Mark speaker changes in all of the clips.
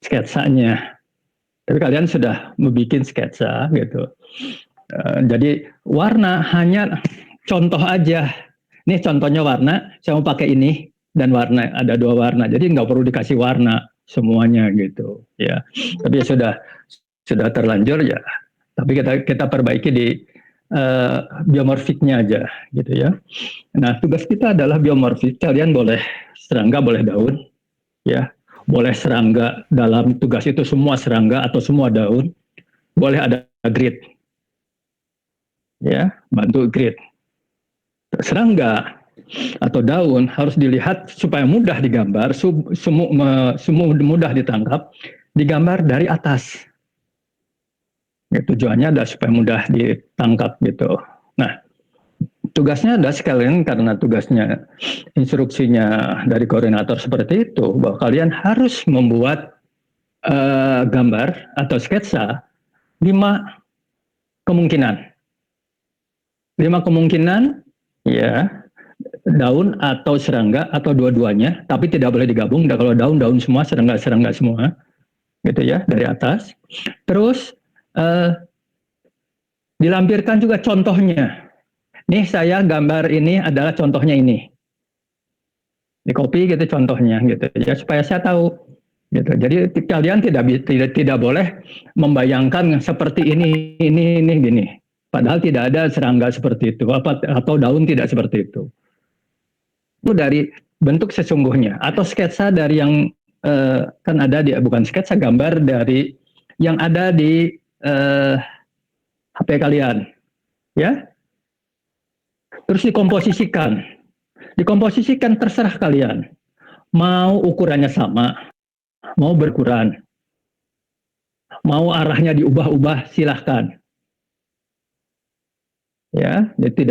Speaker 1: sketsanya. Tapi kalian sudah membuat sketsa gitu. Jadi warna hanya contoh aja. Ini contohnya warna, saya mau pakai ini dan warna, ada 2 warna. Jadi nggak perlu dikasih warna semuanya gitu ya. Tapi ya sudah terlanjur ya. Tapi kita perbaiki di biomorfiknya aja gitu ya. Nah, tugas kita adalah biomorfik. Kalian boleh serangga, boleh daun ya. Boleh serangga, dalam tugas itu semua serangga atau semua daun. Boleh ada grid ya, bantu grid. Serangga atau daun harus dilihat supaya mudah digambar, mudah ditangkap, digambar dari atas. Ya, tujuannya adalah supaya mudah ditangkap gitu. Nah, tugasnya ada sekalian karena tugasnya instruksinya dari koordinator seperti itu, bahwa kalian harus membuat gambar atau sketsa 5 kemungkinan. 5 kemungkinan ya, daun atau serangga atau dua-duanya, tapi tidak boleh digabung. Kalau daun semua, serangga semua, gitu ya, dari atas. Terus dilampirkan juga contohnya. Nih saya gambar ini adalah contohnya ini. Di copy gitu contohnya gitu ya, supaya saya tahu. Gitu. Jadi kalian tidak boleh membayangkan seperti ini gini. Padahal tidak ada serangga seperti itu, atau daun tidak seperti itu. Itu dari bentuk sesungguhnya, atau sketsa dari yang kan ada di, bukan sketsa, gambar dari yang ada di HP kalian ya. Terus dikomposisikan terserah kalian, mau ukurannya sama, mau berkurang, mau arahnya diubah-ubah, silahkan ya. Jadi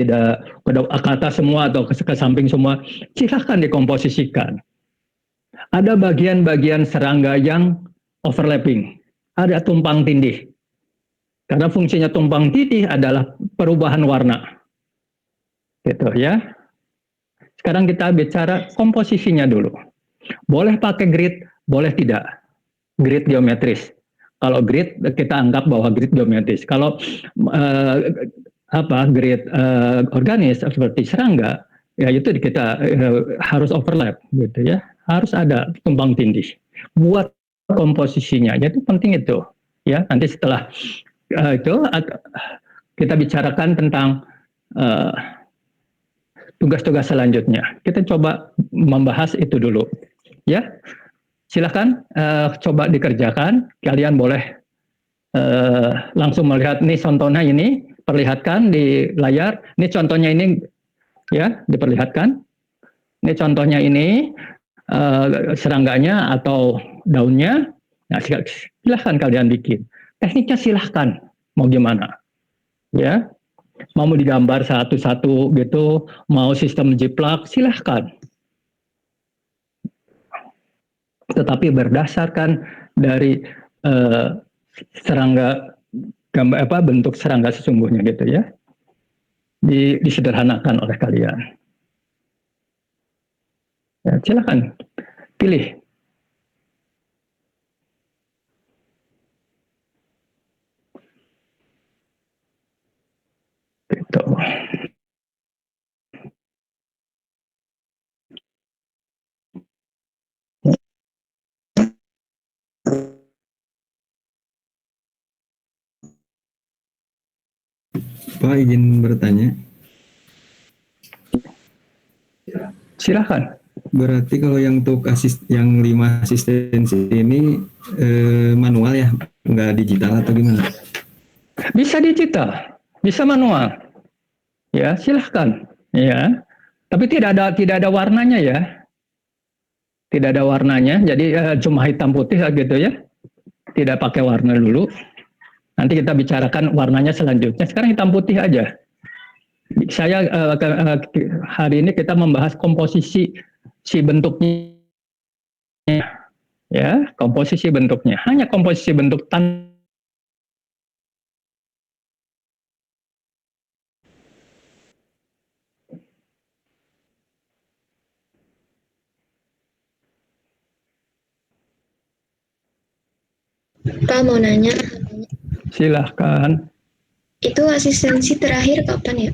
Speaker 1: tidak ke atas semua atau ke samping semua, silahkan dikomposisikan. Ada bagian-bagian serangga yang overlapping, ada tumpang tindih. Karena fungsinya tumpang tindih adalah perubahan warna. Gitu ya. Sekarang kita bicara komposisinya dulu. Boleh pakai grid, boleh tidak. Grid geometris. Kalau grid kita anggap bahwa grid geometris. Kalau grid organis seperti serangga, ya itu kita harus overlap gitu ya. Harus ada tumpang tindih. Buat komposisinya, itu penting itu. Ya, nanti setelah itu kita bicarakan tentang tugas-tugas selanjutnya. Kita coba membahas itu dulu. Ya, silakan coba dikerjakan. Kalian boleh langsung melihat nih contohnya ini, perlihatkan di layar. Ini contohnya ini ya, diperlihatkan. Ini contohnya ini serangganya atau daunnya. Nah, silahkan kalian bikin. Tekniknya silahkan mau gimana, ya. Mau digambar satu-satu gitu, mau sistem jiplak, silahkan. Tetapi berdasarkan dari serangga, gambar bentuk serangga sesungguhnya gitu ya, disederhanakan oleh kalian. Ya, silakan pilih. Gitu.
Speaker 2: Pak, izin bertanya.
Speaker 1: Silahkan.
Speaker 2: Berarti kalau yang untuk yang 5 asistensi ini manual ya, nggak digital atau gimana?
Speaker 1: Bisa digital, bisa manual. Ya, silahkan. Ya, tapi tidak ada warnanya ya. Tidak ada warnanya, jadi cuma hitam putih gitu ya. Tidak pakai warna dulu. Nanti kita bicarakan warnanya selanjutnya. Sekarang hitam putih aja. Saya hari ini kita membahas komposisi si bentuknya, ya, komposisi bentuknya. Hanya komposisi bentuk
Speaker 3: Pak mau nanya,
Speaker 1: Silahkan.
Speaker 3: itu asistensi terakhir kapan ya?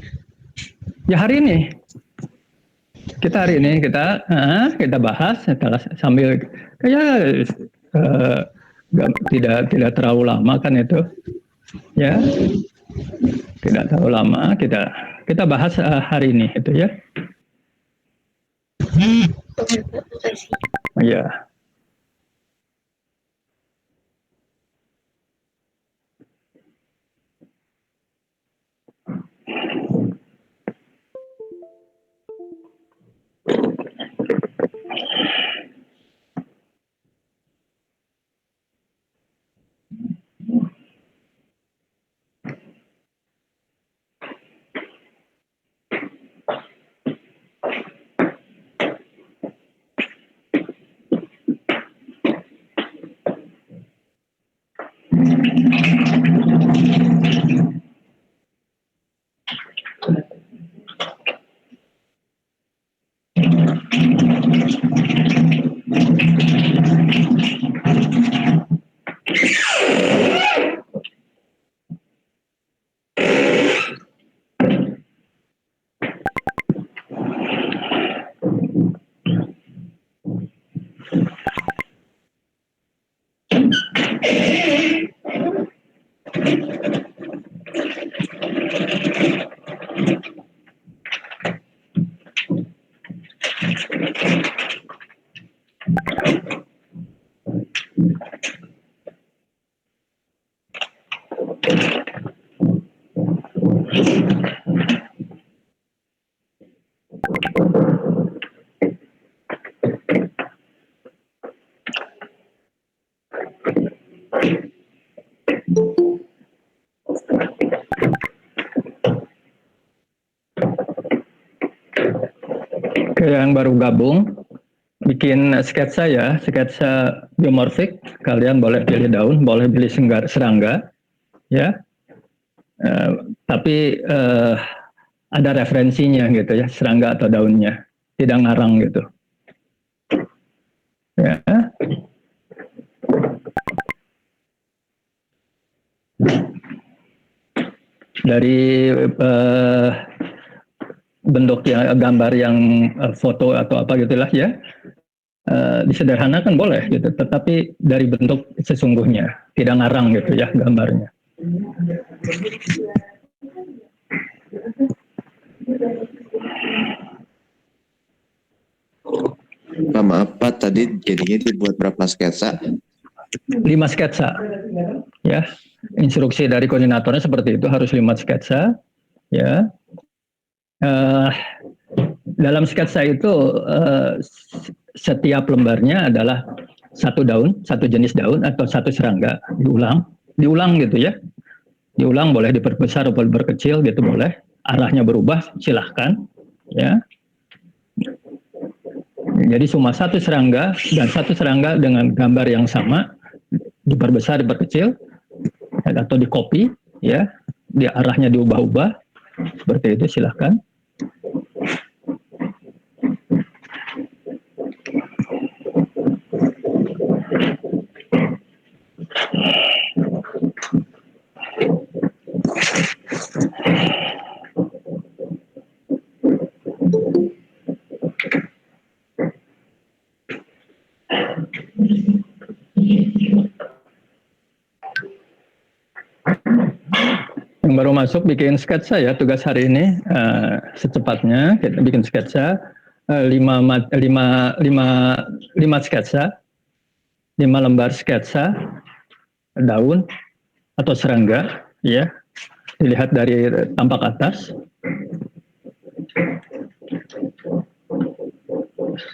Speaker 1: Ya hari ini. Kita hari ini kita bahas sambil kayak tidak terlalu lama kan itu, ya tidak terlalu lama kita bahas hari ini itu ya.
Speaker 3: Oke Pak, makasih.
Speaker 1: Ya. Oke, yang baru gabung bikin sketsa ya, sketsa biomorfik. Kalian boleh pilih daun, boleh pilih serangga, ya. Tapi ada referensinya gitu ya, serangga atau daunnya, tidak ngarang gitu. Ya. Dari bentuk gambar yang foto atau apa gitulah ya, disederhanakan boleh gitu, tetapi dari bentuk sesungguhnya, tidak ngarang gitu ya gambarnya.
Speaker 4: Pak, maaf Pak, tadi jadinya dibuat berapa sketsa?
Speaker 1: 5 sketsa, ya. Instruksi dari koordinatornya seperti itu, harus 5 sketsa, ya. Dalam sketsa itu setiap lembarnya adalah satu daun, satu jenis daun atau satu serangga, diulang gitu ya. Diulang, boleh diperbesar atau diperkecil gitu boleh. Arahnya berubah, silahkan, ya. Jadi cuma satu serangga dan satu serangga dengan gambar yang sama, diperbesar, diperkecil, atau di copy, ya, di arahnya diubah-ubah, seperti itu silahkan. Yang baru masuk bikin sketsa ya, tugas hari ini secepatnya kita bikin sketsa 5 sketsa, 5 lembar sketsa daun atau serangga, ya, dilihat dari tampak atas.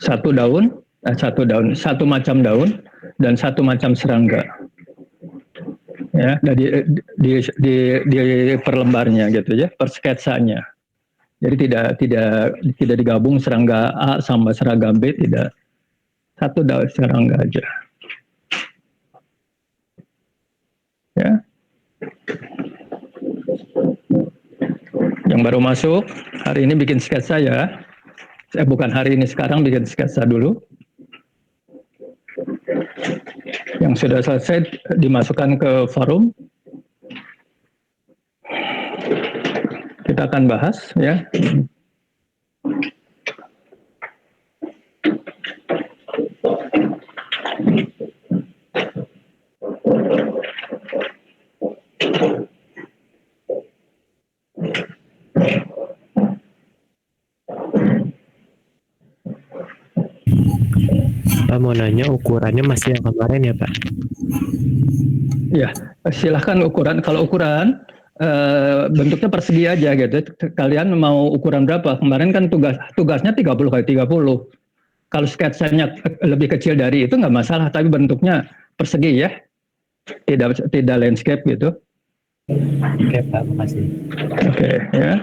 Speaker 1: Satu macam daun dan satu macam serangga, ya, di per lembarnya gitu ya, per sketsanya. Jadi tidak digabung serangga A sama serangga B, tidak, satu daun serangga aja, ya. Yang baru masuk hari ini bikin sketsa ya. Bukan hari ini, sekarang bikin sketsa dulu. Yang sudah selesai dimasukkan ke forum. Kita akan bahas ya.
Speaker 5: Pak mau nanya ukurannya masih yang kemarin ya Pak?
Speaker 1: Ya, silahkan ukuran. Kalau ukuran bentuknya persegi aja gitu. Kalian mau ukuran berapa? Kemarin kan tugasnya 30 kali 30. Kalau sketsanya lebih kecil dari itu nggak masalah, tapi bentuknya persegi ya. Tidak landscape gitu.
Speaker 5: Oke Pak, makasih.
Speaker 1: Oke, ya.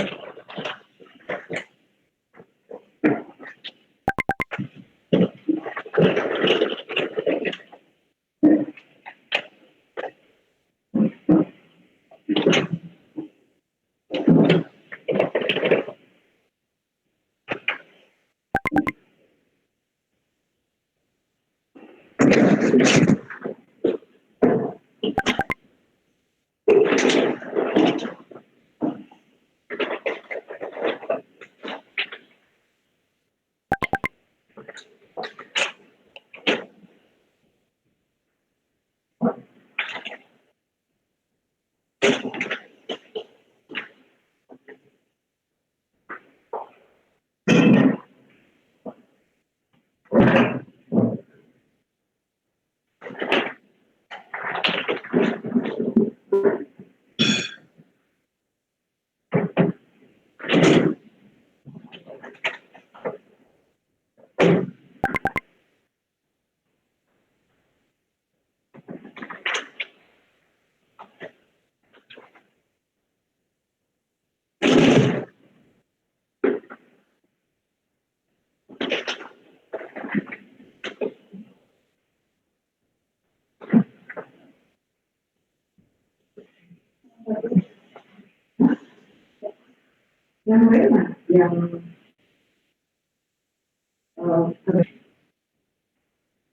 Speaker 6: Yang mana? Yang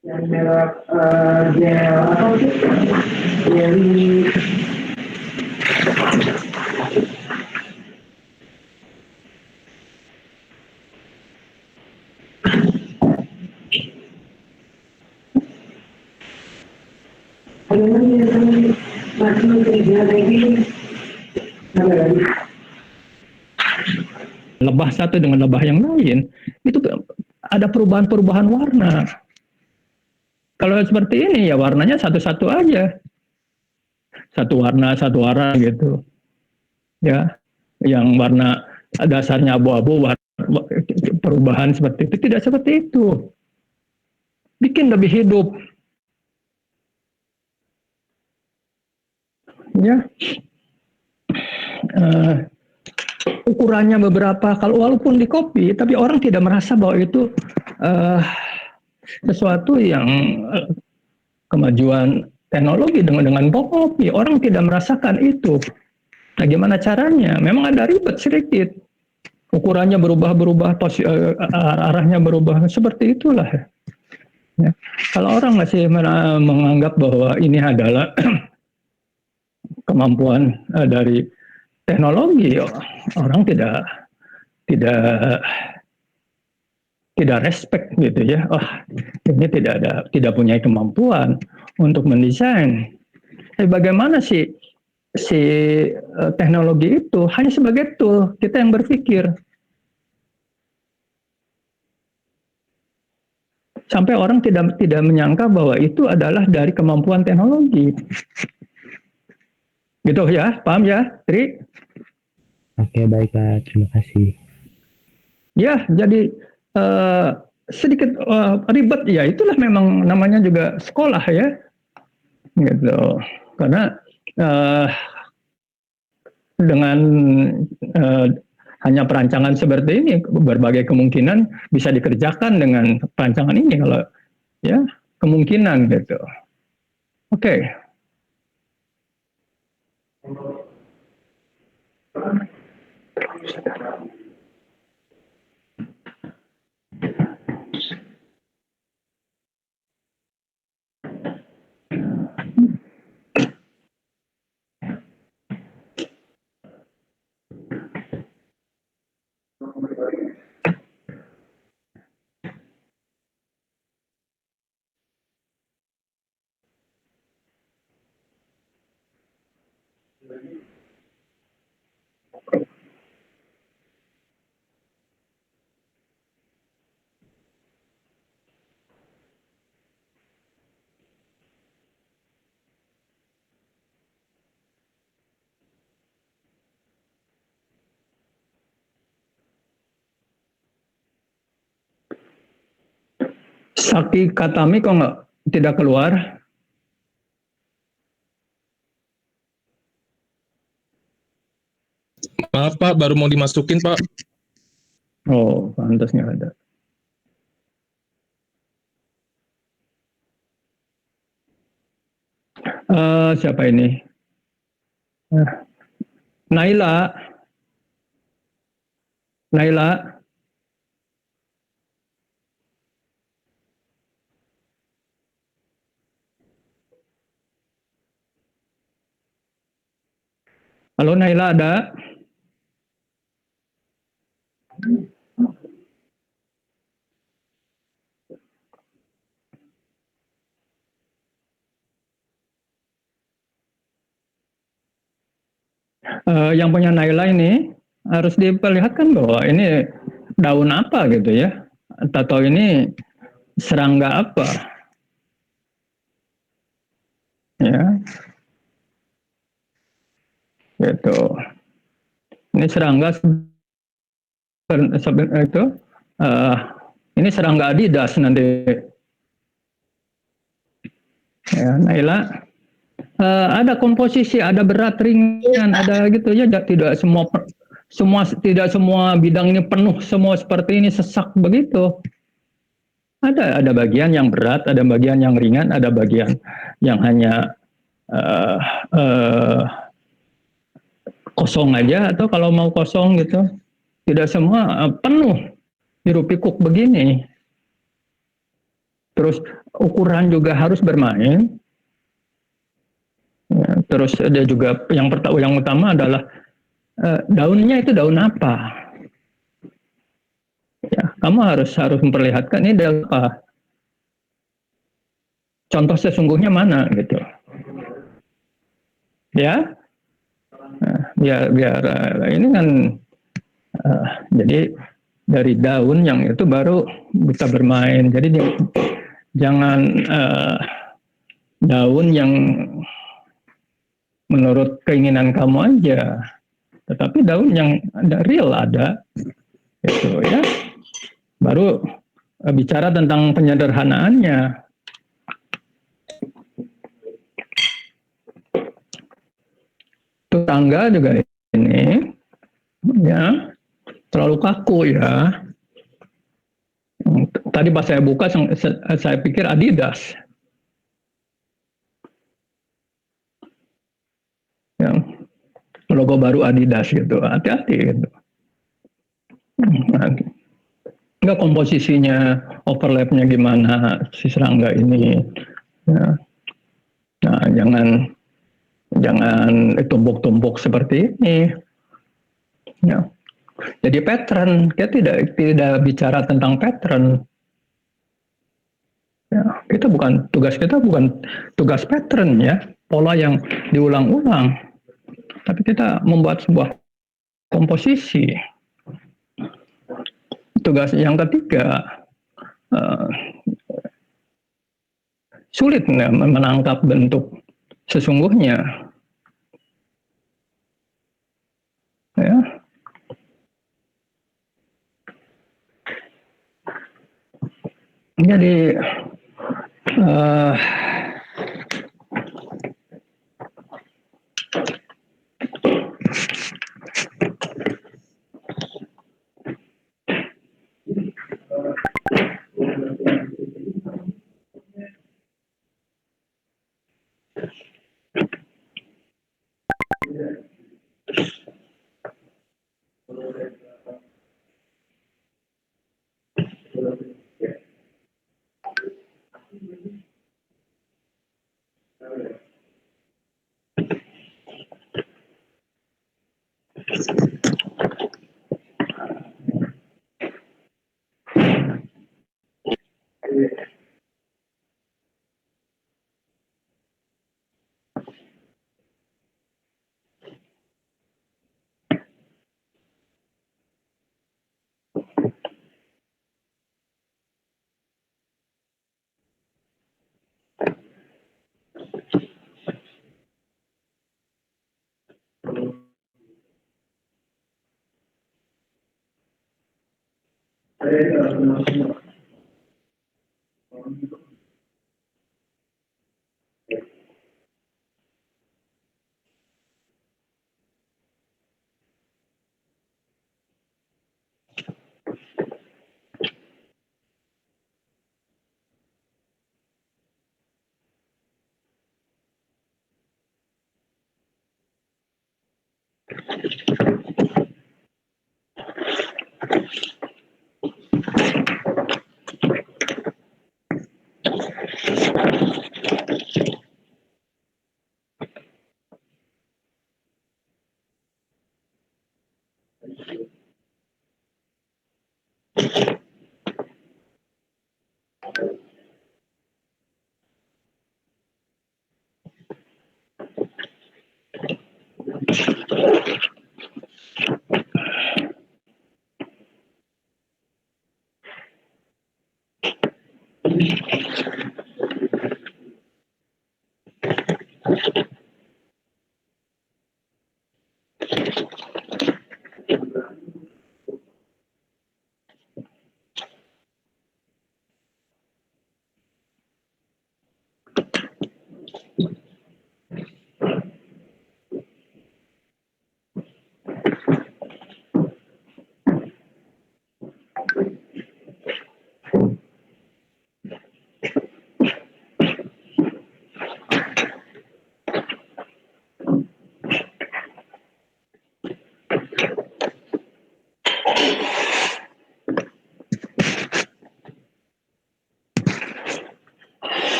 Speaker 6: yang merek gel apa sih? Jelly.
Speaker 1: Lebah satu dengan lebah yang lain itu ada perubahan-perubahan warna. Kalau seperti ini ya warnanya satu-satu aja, satu warna gitu ya. Yang warna dasarnya abu-abu, perubahan seperti itu tidak seperti itu. Bikin lebih hidup ya. Ukurannya beberapa, kalau walaupun di copy, tapi orang tidak merasa bahwa itu sesuatu yang kemajuan teknologi dengan copy. Orang tidak merasakan itu. Nah, gimana caranya? Memang ada ribet sedikit. Ukurannya berubah-berubah, arahnya berubah, seperti itulah. Ya. Kalau orang masih menganggap bahwa ini adalah kemampuan dari teknologi, orang tidak respect gitu ya. Oh, ini tidak punya kemampuan untuk mendesain. Bagaimana sih teknologi itu hanya sebagai tool, kita yang berpikir. Sampai orang tidak menyangka bahwa itu adalah dari kemampuan teknologi. Gitu ya, paham ya, Tri?
Speaker 5: Oke baik Pak, terima kasih.
Speaker 1: Ya, jadi sedikit ribet ya, itulah memang namanya juga sekolah ya, gitu. Karena dengan hanya perancangan seperti ini, berbagai kemungkinan bisa dikerjakan dengan perancangan ini kalau ya kemungkinan gitu. Oke. Saki Katami kok nggak tidak keluar?
Speaker 7: Maaf Pak, baru mau dimasukin Pak.
Speaker 1: Oh, pantas nggak ada. Siapa ini? Naila. Naila. Halo Naila, ada? Yang punya Naila ini harus diperlihatkan bahwa ini daun apa gitu ya, atau ini serangga apa, ya, gitu. Ini serangga itu, ini serangga Adidas nanti, ya, Naila. Ada komposisi, ada berat ringan, ada gitu ya. Tidak tidak semua bidang ini penuh semua seperti ini sesak begitu. Ada bagian yang berat, ada bagian yang ringan, ada bagian yang hanya kosong aja, atau kalau mau kosong gitu. Tidak semua penuh hiruk pikuk begini. Terus ukuran juga harus bermain. Ya, terus ada juga yang utama adalah daunnya itu daun apa? Ya, kamu harus memperlihatkan ini daun apa. Contoh sesungguhnya mana gitu. Ya, nah, biar ini kan jadi dari daun yang itu baru bisa bermain. Jadi jangan daun yang menurut keinginan kamu aja, tetapi daun yang real ada, gitu ya. Baru bicara tentang penyederhanaannya. Tangga juga ini, ya, terlalu kaku ya. Tadi pas saya buka, saya pikir Adidas. Yang logo baru Adidas gitu, hati-hati gitu. Enggak, komposisinya, overlapnya gimana si serangga ini. Ya. Nah, jangan tumpuk-tumpuk seperti ini. Ya. Jadi pattern, kita tidak bicara tentang pattern. Ya, tugas kita bukan tugas pattern ya, pola yang diulang-ulang. Tapi kita membuat sebuah komposisi. Tugas yang ketiga, sulit menangkap bentuk sesungguhnya. Ya. Jadi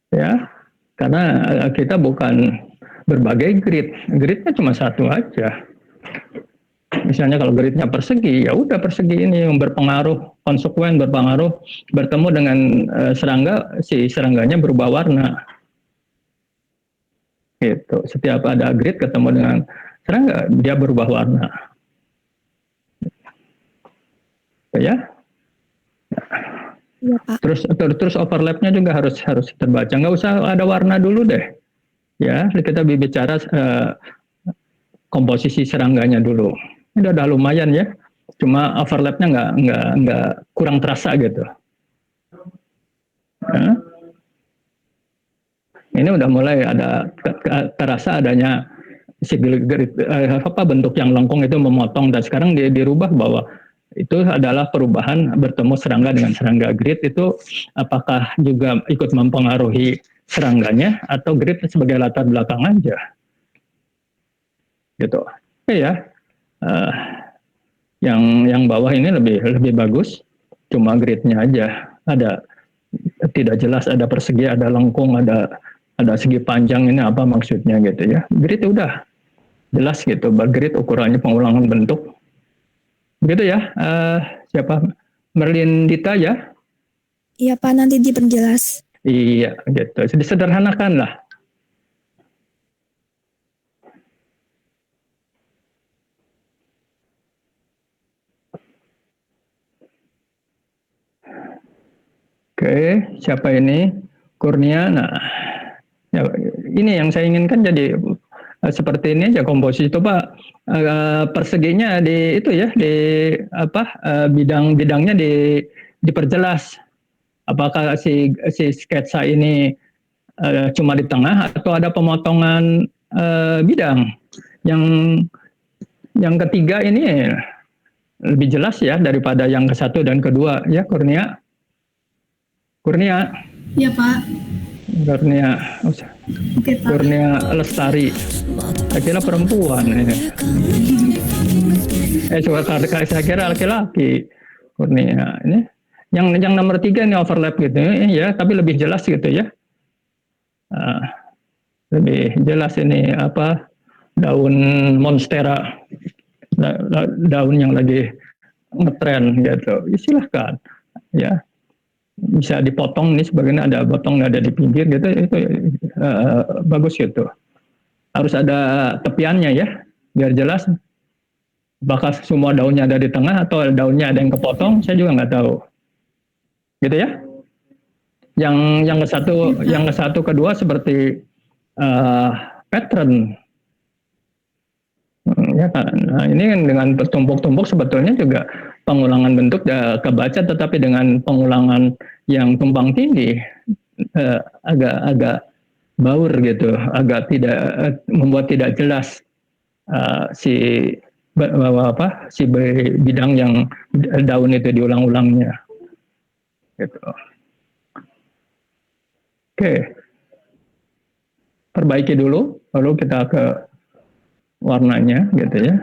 Speaker 1: Ya, karena kita bukan berbagai grid, gridnya cuma satu aja. Misalnya kalau gridnya persegi, ya udah persegi ini yang berpengaruh, konsekuen berpengaruh, bertemu dengan serangga, si serangganya berubah warna. Gitu. Setiap ada grid ketemu dengan serangga, dia berubah warna. Ya.
Speaker 8: Iya, Pak.
Speaker 1: Terus overlapnya juga harus terbaca. Nggak usah ada warna dulu deh. Ya, kita bicara komposisi serangganya dulu. Ini udah lumayan ya. Cuma overlapnya nggak kurang terasa gitu. Ya. Ini udah mulai ada terasa adanya bentuk yang lengkung itu memotong, dan sekarang dirubah bahwa itu adalah perubahan bertemu serangga dengan serangga. Grid itu apakah juga ikut mempengaruhi serangganya atau grid sebagai latar belakang aja, gitu. Oke ya, yang bawah ini lebih bagus, cuma gridnya aja ada tidak jelas, ada persegi, ada lengkung, ada segi panjang, ini apa maksudnya gitu ya. Grid udah jelas gitu, grid ukurannya pengulangan bentuk. Begitu ya, siapa? Merlin Dita ya?
Speaker 8: Iya, Pak, nanti diperjelas.
Speaker 1: Iya, gitu. Disederhanakan lah. Oke, siapa ini? Kurnia. Nah, ya, ini yang saya inginkan jadi seperti ini aja komposisi itu Pak. Perseginya di itu ya, di apa, bidang-bidangnya diperjelas. Apakah si sketsa ini cuma di tengah atau ada pemotongan bidang. Yang ketiga ini lebih jelas ya daripada yang ke satu dan kedua ya, Kurnia.
Speaker 9: Iya, Pak.
Speaker 1: Kurnia.
Speaker 9: Oke, Pak.
Speaker 1: Kurnia Lestari. Saya kira perempuan ini. Saya kira laki-laki. Kurnia ini. Yang nomor 3 ini overlap gitu ya, tapi lebih jelas gitu ya. Lebih jelas ini apa, daun monstera, daun yang lagi ngetren gitu. Silahkan ya. bisa dipotong nih, sebagian ada potong ada di pinggir gitu, itu bagus gitu. Harus ada tepiannya ya, biar jelas. Bakal semua daunnya ada di tengah atau daunnya ada yang kepotong, saya juga nggak tahu. Gitu ya. Yang ke satu kedua seperti pattern. Ya kan. Nah, ini kan dengan bertumpuk-tumpuk sebetulnya juga pengulangan bentuk kebaca, tetapi dengan pengulangan yang tumpang tindih agak baur gitu, agak tidak membuat tidak jelas si bidang yang daun itu diulang-ulangnya. Gitu. Oke. Perbaiki dulu, lalu kita ke warnanya gitu ya.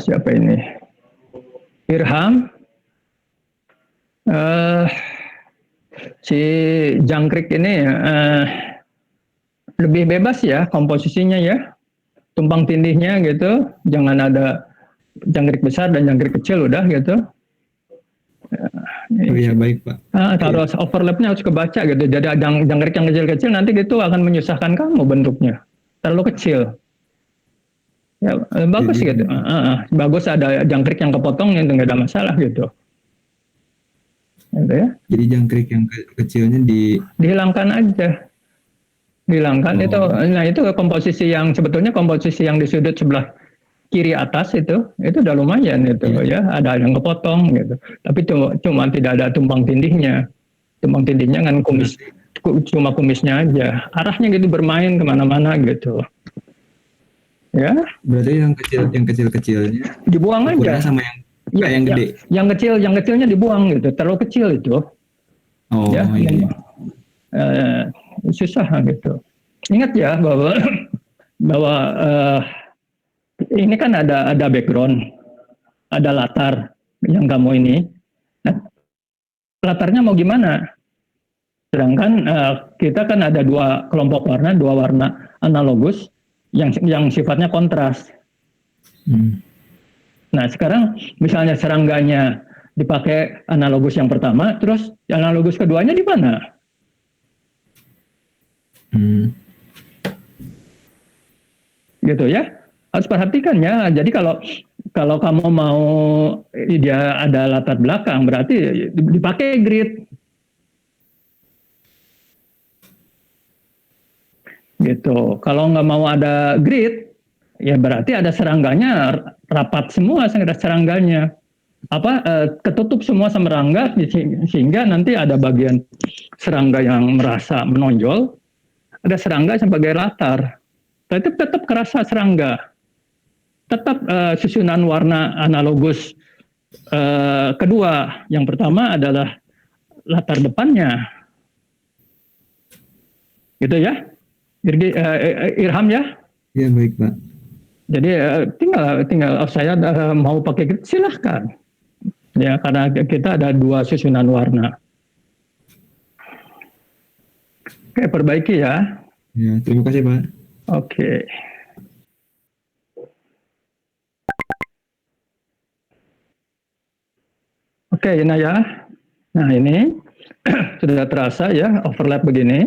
Speaker 1: Siapa ini? Irham. Si jangkrik ini lebih bebas ya komposisinya ya, tumpang tindihnya gitu, jangan ada jangkrik besar dan jangkrik kecil udah gitu.
Speaker 2: Oh iya, baik Pak.
Speaker 1: Harus overlapnya harus kebaca gitu, jadi jangkrik yang kecil-kecil nanti gitu akan menyusahkan kamu bentuknya, terlalu kecil. Ya, bagus
Speaker 2: Jadi,
Speaker 1: gitu, bagus ada jangkrik yang kepotong yang nggak ada masalah gitu. Gitu ya.
Speaker 2: Jadi jangkrik yang kecilnya
Speaker 1: dihilangkan aja. Dihilangkan.
Speaker 2: Oh.
Speaker 1: Itu komposisi yang sebetulnya komposisi yang di sudut sebelah kiri atas itu udah lumayan itu ya, ada yang kepotong gitu. Tapi cuma tidak ada tumpang tindihnya. Tumpang tindihnya kan cuma kumisnya aja. Arahnya gitu bermain kemana-mana gitu. Ya.
Speaker 2: Berarti yang kecil-kecilnya
Speaker 1: dibuang aja.
Speaker 2: Sama yang gede.
Speaker 1: Yang kecilnya dibuang gitu. Terlalu kecil itu.
Speaker 2: Oh
Speaker 1: ya,
Speaker 2: iya.
Speaker 1: Susah gitu. Ingat ya bahwa ini kan ada background, ada latar yang kamu ini. Nah, latarnya mau gimana? Sedangkan kita kan ada dua kelompok warna, dua warna analogus yang sifatnya kontras. Nah sekarang misalnya serangganya dipakai analogus yang pertama, terus analogus keduanya di mana? Gitu ya, harus perhatikan ya. Jadi kalau kamu mau dia ada latar belakang, berarti dipakai grid. Gitu. Kalau nggak mau ada grid, ya berarti ada serangganya rapat semua serangganya. Ketutup semua sama serangga sehingga nanti ada bagian serangga yang merasa menonjol, ada serangga sebagai latar. Tetap kerasa serangga. Tetap susunan warna analogus kedua. Yang pertama adalah latar depannya. Gitu ya. Irham ya?
Speaker 2: Iya baik Pak.
Speaker 1: Jadi tinggal saya mau pakai grid silahkan. Ya karena kita ada dua susunan warna. Oke, perbaiki ya.
Speaker 2: Ya, terima kasih Pak.
Speaker 1: Oke. Oke, ini ya. Nah ini sudah terasa ya overlap begini.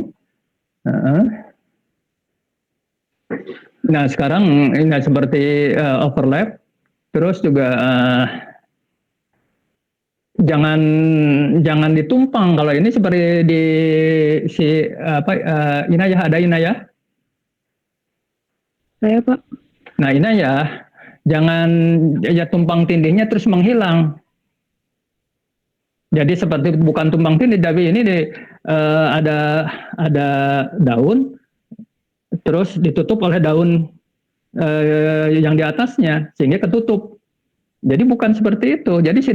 Speaker 1: Nah sekarang ini seperti overlap, terus juga jangan ditumpang. Kalau ini seperti di Inayah, ada Inayah?
Speaker 8: Saya Pak.
Speaker 1: Nah Inayah, jangan tumpang tindihnya terus menghilang. Jadi seperti bukan tumpang tindih, tapi ini ada daun, terus ditutup oleh daun yang di atasnya sehingga ketutup. Jadi bukan seperti itu. Jadi si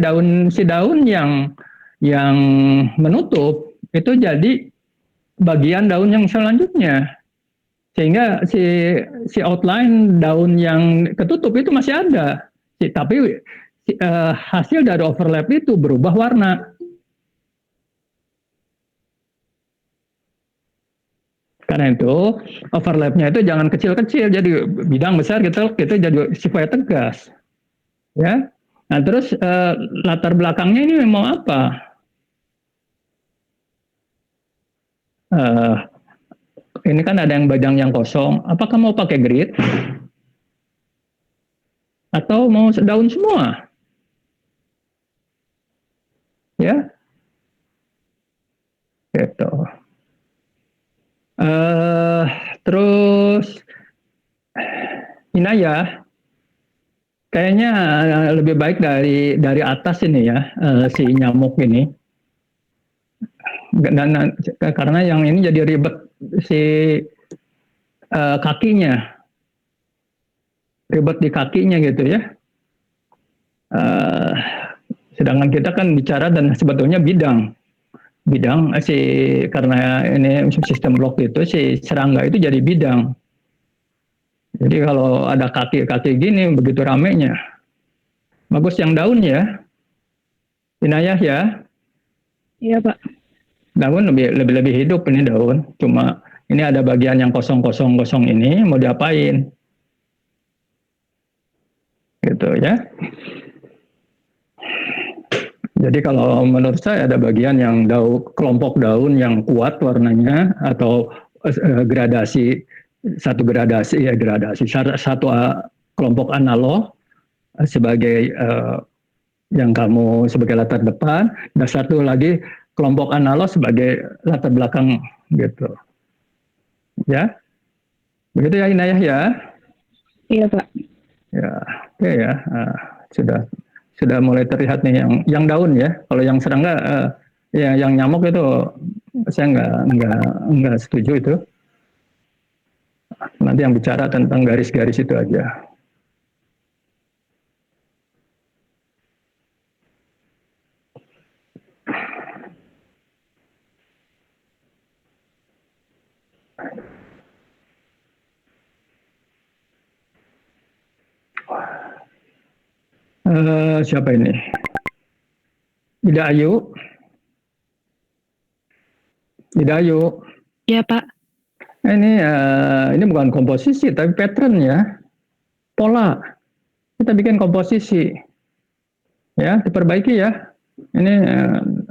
Speaker 1: daun yang menutup itu jadi bagian daun yang selanjutnya. Sehingga si outline daun yang ketutup itu masih ada. Tapi hasil dari overlap itu berubah warna. Karena itu overlapnya itu jangan kecil-kecil, jadi bidang besar gitu jadi supaya tegas, ya. Nah, terus latar belakangnya ini mau apa? Eh, ini kan ada yang bajang yang kosong. Apakah mau pakai grid? Atau mau daun semua? Ya, gitu. Terus Inayah, kayaknya lebih baik dari atas ini ya, si nyamuk ini. Karena yang ini jadi ribet si kakinya, ribet di kakinya gitu ya. Eh, sedangkan kita kan bicara dan sebetulnya bidang si karena ini sistem blok itu si serangga itu jadi bidang. Jadi kalau ada kaki-kaki gini begitu ramenya. Bagus yang daun ya. Inayah ya.
Speaker 8: Iya, Pak.
Speaker 1: Daun lebih hidup ini daun. Cuma ini ada bagian yang kosong ini mau diapain? Gitu ya. Jadi kalau menurut saya ada bagian yang kelompok daun yang kuat warnanya atau satu kelompok analog sebagai yang kamu sebagai latar depan dan satu lagi kelompok analog sebagai latar belakang gitu. Ya. Begitu ya Inayah ya?
Speaker 8: Iya, Pak.
Speaker 1: Ya, oke ya. Sudah mulai terlihat nih yang daun ya. Kalau yang serangga ya yang nyamuk itu saya nggak setuju itu. Nanti yang bicara tentang garis-garis itu aja. Siapa ini? Ida Ayu. Ida Ayu.
Speaker 8: Iya, Pak.
Speaker 1: Ini bukan komposisi tapi pattern ya. Pola. Kita bikin komposisi. Ya, diperbaiki ya. Ini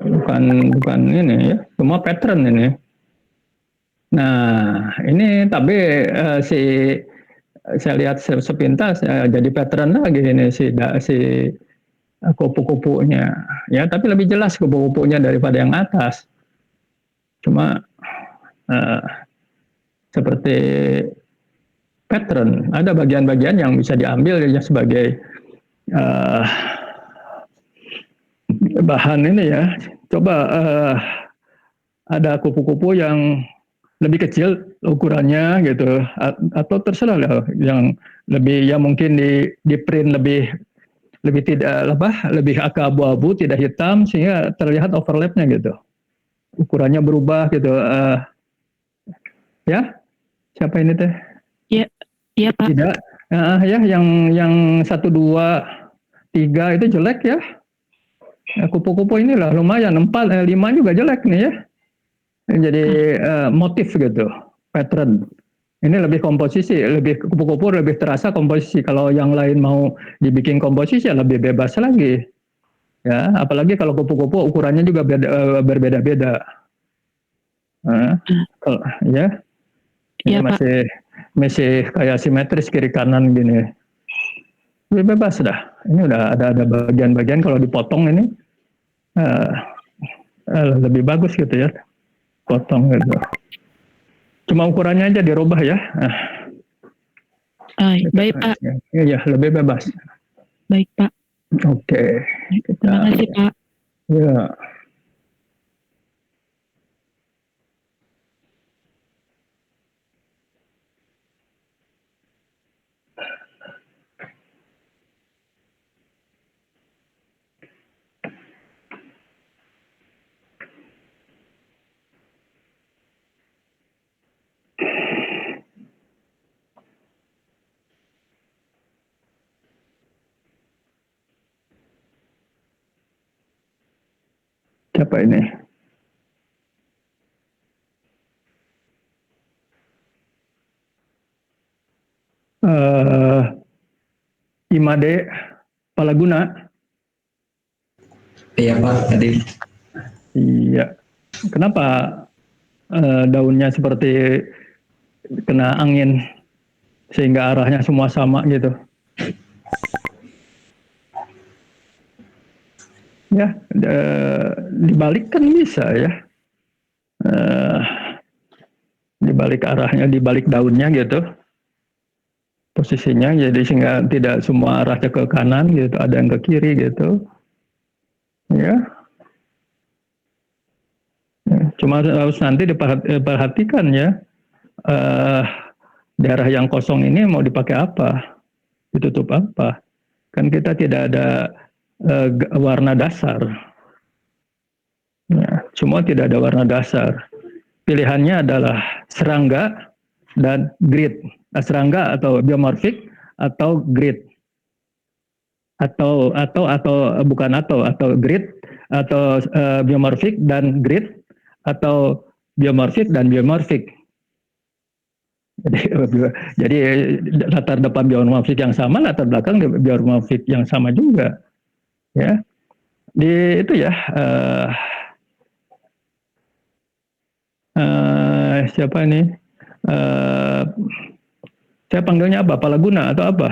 Speaker 1: bukan ini ya. Semua pattern ini. Nah, ini tapi saya lihat sepintas jadi pattern lagi ini si kupu-kupunya. Ya, tapi lebih jelas kupu-kupunya daripada yang atas. Cuma seperti pattern, ada bagian-bagian yang bisa diambil ya sebagai bahan ini ya. Coba ada kupu-kupu yang lebih kecil ukurannya gitu, atau terserah lah yang lebih ya mungkin di print lebih tidak lebih abu-abu tidak hitam sehingga terlihat overlapnya gitu, ukurannya berubah gitu. Ya, siapa ini teh?
Speaker 8: Iya, Pak.
Speaker 1: Tidak, ya yang 1, 2, 3 itu jelek ya. Kupu-kupu inilah lumayan, 4, 5 juga jelek nih ya. Jadi motif gitu, pattern. Ini lebih komposisi, lebih kupu-kupu lebih terasa komposisi. Kalau yang lain mau dibikin komposisi ya lebih bebas lagi. Ya, apalagi kalau kupu-kupu ukurannya juga berbeda-beda. Ya. Ini masih kayak simetris kiri kanan gini. Lebih bebas dah. Ini udah ada bagian-bagian kalau dipotong ini lebih bagus gitu ya. Potong gitu. Cuma ukurannya aja dirubah ya.
Speaker 8: Baik, Pak.
Speaker 1: Iya, lebih bebas.
Speaker 8: Baik, Pak.
Speaker 1: Oke.
Speaker 8: Terima kasih, Pak.
Speaker 1: Ya. Siapa ini? Imade Palaguna.
Speaker 2: Iya Pak, tadi.
Speaker 1: Iya. Kenapa daunnya seperti kena angin sehingga arahnya semua sama gitu? Ya, dibalik kan bisa ya. Dibalik arahnya, dibalik daunnya gitu. Posisinya jadi sehingga tidak semua arahnya ke kanan gitu, ada yang ke kiri gitu. Ya. Cuma harus nanti diperhatikan ya. Daerah yang kosong ini mau dipakai apa? Ditutup apa? Kan kita tidak ada warna dasar. Ya, semua tidak ada warna dasar. Pilihannya adalah serangga dan grid. Serangga atau biomorfik atau grid. Atau grid atau biomorfik dan grid atau biomorfik dan biomorfik. Jadi latar depan biomorfik yang sama, latar belakang biomorfik yang sama juga. Ya. Di itu ya siapa ini? Saya panggilnya apa? Palaguna atau apa?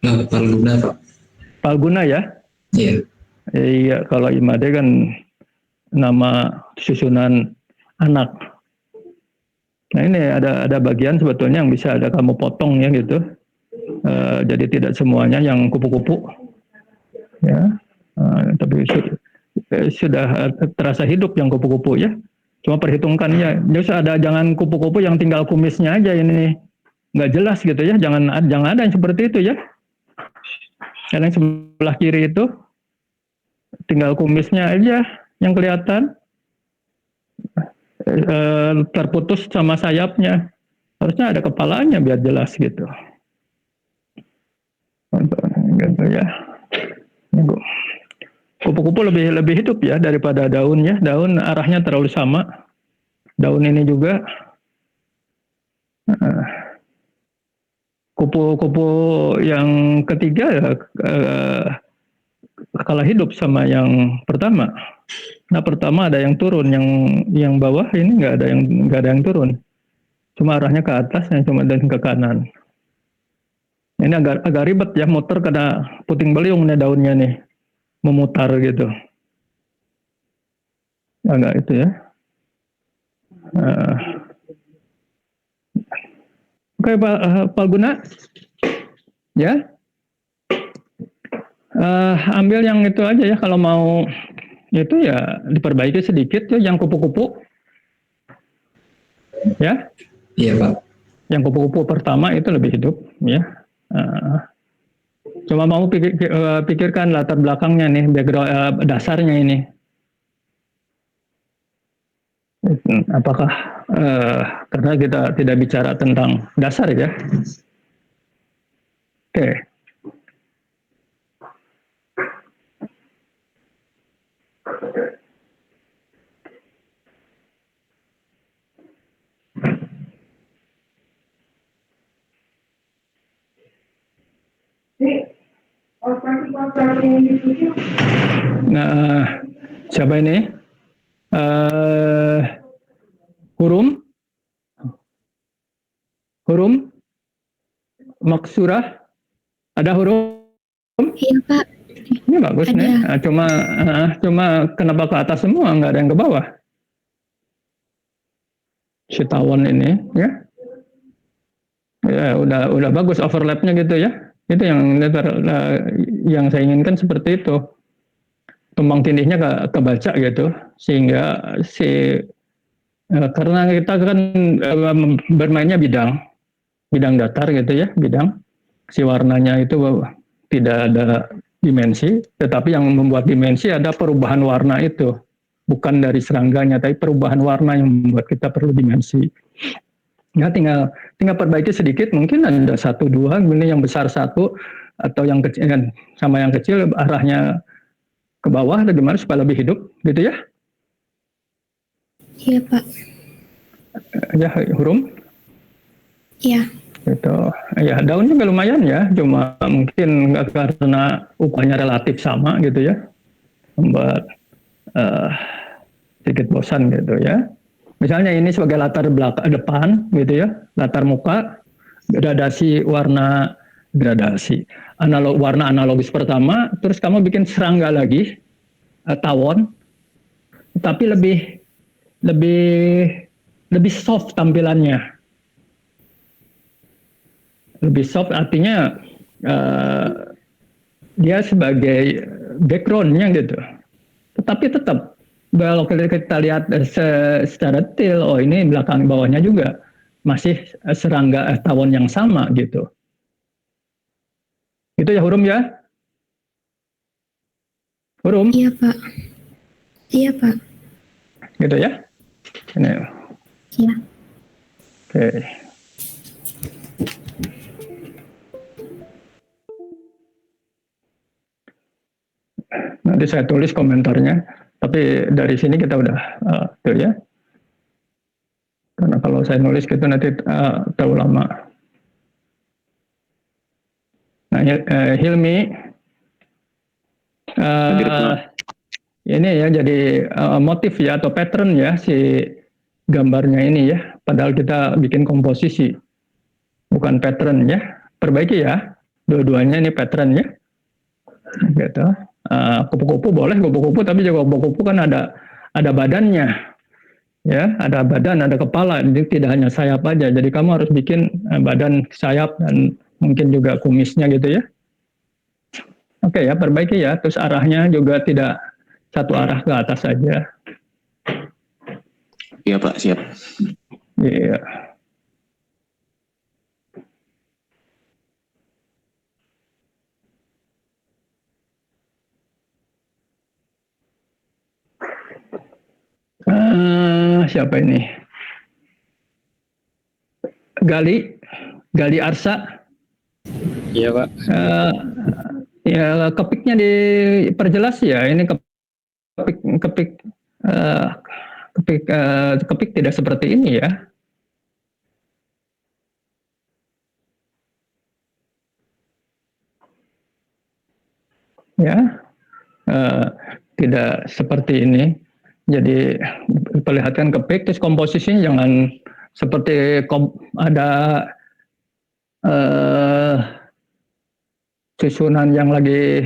Speaker 2: Palguna Pak.
Speaker 1: Palguna ya?
Speaker 2: Iya.
Speaker 1: Iya, kalau Imade kan nama susunan anak. Nah ini ada bagian sebetulnya yang bisa ada kamu potong ya gitu. Jadi tidak semuanya yang kupu-kupu. Ya, tapi sudah terasa hidup yang kupu-kupu ya. Cuma perhitungkan ya. Jangan kupu-kupu yang tinggal kumisnya aja ini. Nggak jelas gitu ya, jangan ada yang seperti itu ya. Karena yang sebelah kiri itu tinggal kumisnya aja yang kelihatan, terputus sama sayapnya. Harusnya ada kepalanya biar jelas gitu. Gitu ya. Kupu-kupu lebih hidup ya daripada daun ya. Daun arahnya terlalu sama. Daun ini juga. Kupu-kupu yang ketiga ya kalah hidup sama yang pertama. Nah pertama ada yang turun, yang bawah ini nggak ada yang turun. Cuma arahnya ke atas, yang cuma dan ke kanan. Ini agak ribet ya, muter kena puting beliung nih daunnya nih, memutar gitu. Agak itu ya. Oke Pak Guna, ya, ambil yang itu aja ya kalau mau itu ya diperbaiki sedikit ya yang kupu-kupu, ya.
Speaker 2: Iya Pak.
Speaker 1: Yang kupu-kupu pertama itu lebih hidup, ya. Cuma mau pikirkan latar belakangnya nih, background dasarnya ini. Apakah karena kita tidak bicara tentang dasar ya? Oke. Nah, siapa ini? Hurum, Maksurah, ada Hurum?
Speaker 3: Iya Pak.
Speaker 1: Ini bagus
Speaker 3: Ada.
Speaker 1: nih. Nah, cuma kenapa ke atas semua, nggak ada yang ke bawah? Si tawon ini, ya? Ya udah bagus overlapnya gitu ya. Itu yang saya inginkan seperti itu. Tumpang tindihnya kebaca gitu, sehingga karena kita kan bermainnya bidang datar gitu ya, bidang. Si warnanya itu tidak ada dimensi, tetapi yang membuat dimensi ada perubahan warna itu. Bukan dari serangganya, tapi perubahan warna yang membuat kita perlu dimensi. Ya tinggal perbaiki sedikit, mungkin ada 1, 2, ini yang besar 1, atau yang kecil sama yang kecil arahnya ke bawah atau gimana supaya lebih hidup, gitu ya?
Speaker 3: Iya Pak.
Speaker 1: Ya, Hurum?
Speaker 3: Iya.
Speaker 1: Gitu. Ya, daun juga lumayan ya, cuma mungkin karena ukurannya relatif sama gitu ya. membuat sedikit bosan gitu ya. Misalnya ini sebagai latar belakang depan gitu ya, latar muka, gradasi warna gradasi. Warna analogis pertama, terus kamu bikin serangga lagi, tawon, tapi lebih soft tampilannya. Lebih soft artinya dia sebagai backgroundnya gitu. Tetapi tetap kalau kita lihat secara detail, oh ini belakang bawahnya juga masih serangga tawon yang sama gitu. Itu ya Hurum ya? Hurum?
Speaker 3: Iya, Pak. Iya, Pak.
Speaker 1: Gitu ya? Ini.
Speaker 3: Iya.
Speaker 1: Oke. Nanti saya tulis komentarnya. Tapi dari sini kita udah tuh ya. Karena kalau saya nulis gitu nanti terlalu lama. Nah, Hilmi, ini ya jadi motif ya atau pattern ya si gambarnya ini ya. Padahal kita bikin komposisi, bukan pattern ya. Perbaiki ya, dua-duanya ini pattern ya. Gitu. Kupu-kupu boleh kupu-kupu, tapi juga kupu-kupu kan ada badannya, ya, ada badan, ada kepala, jadi tidak hanya sayap aja. Jadi kamu harus bikin badan, sayap, dan mungkin juga kumisnya gitu ya. Oke ya, perbaiki ya. Terus arahnya juga tidak satu arah ke atas saja.
Speaker 4: Iya Pak, siap.
Speaker 1: Iya. Siapa ini? Gali Arsa.
Speaker 5: Iya Pak.
Speaker 1: Ya kepiknya diperjelas ya. Ini kepik tidak seperti ini ya. Ya, tidak seperti ini. Jadi perlihatkan kepik, terus komposisinya jangan seperti ada susunan yang lagi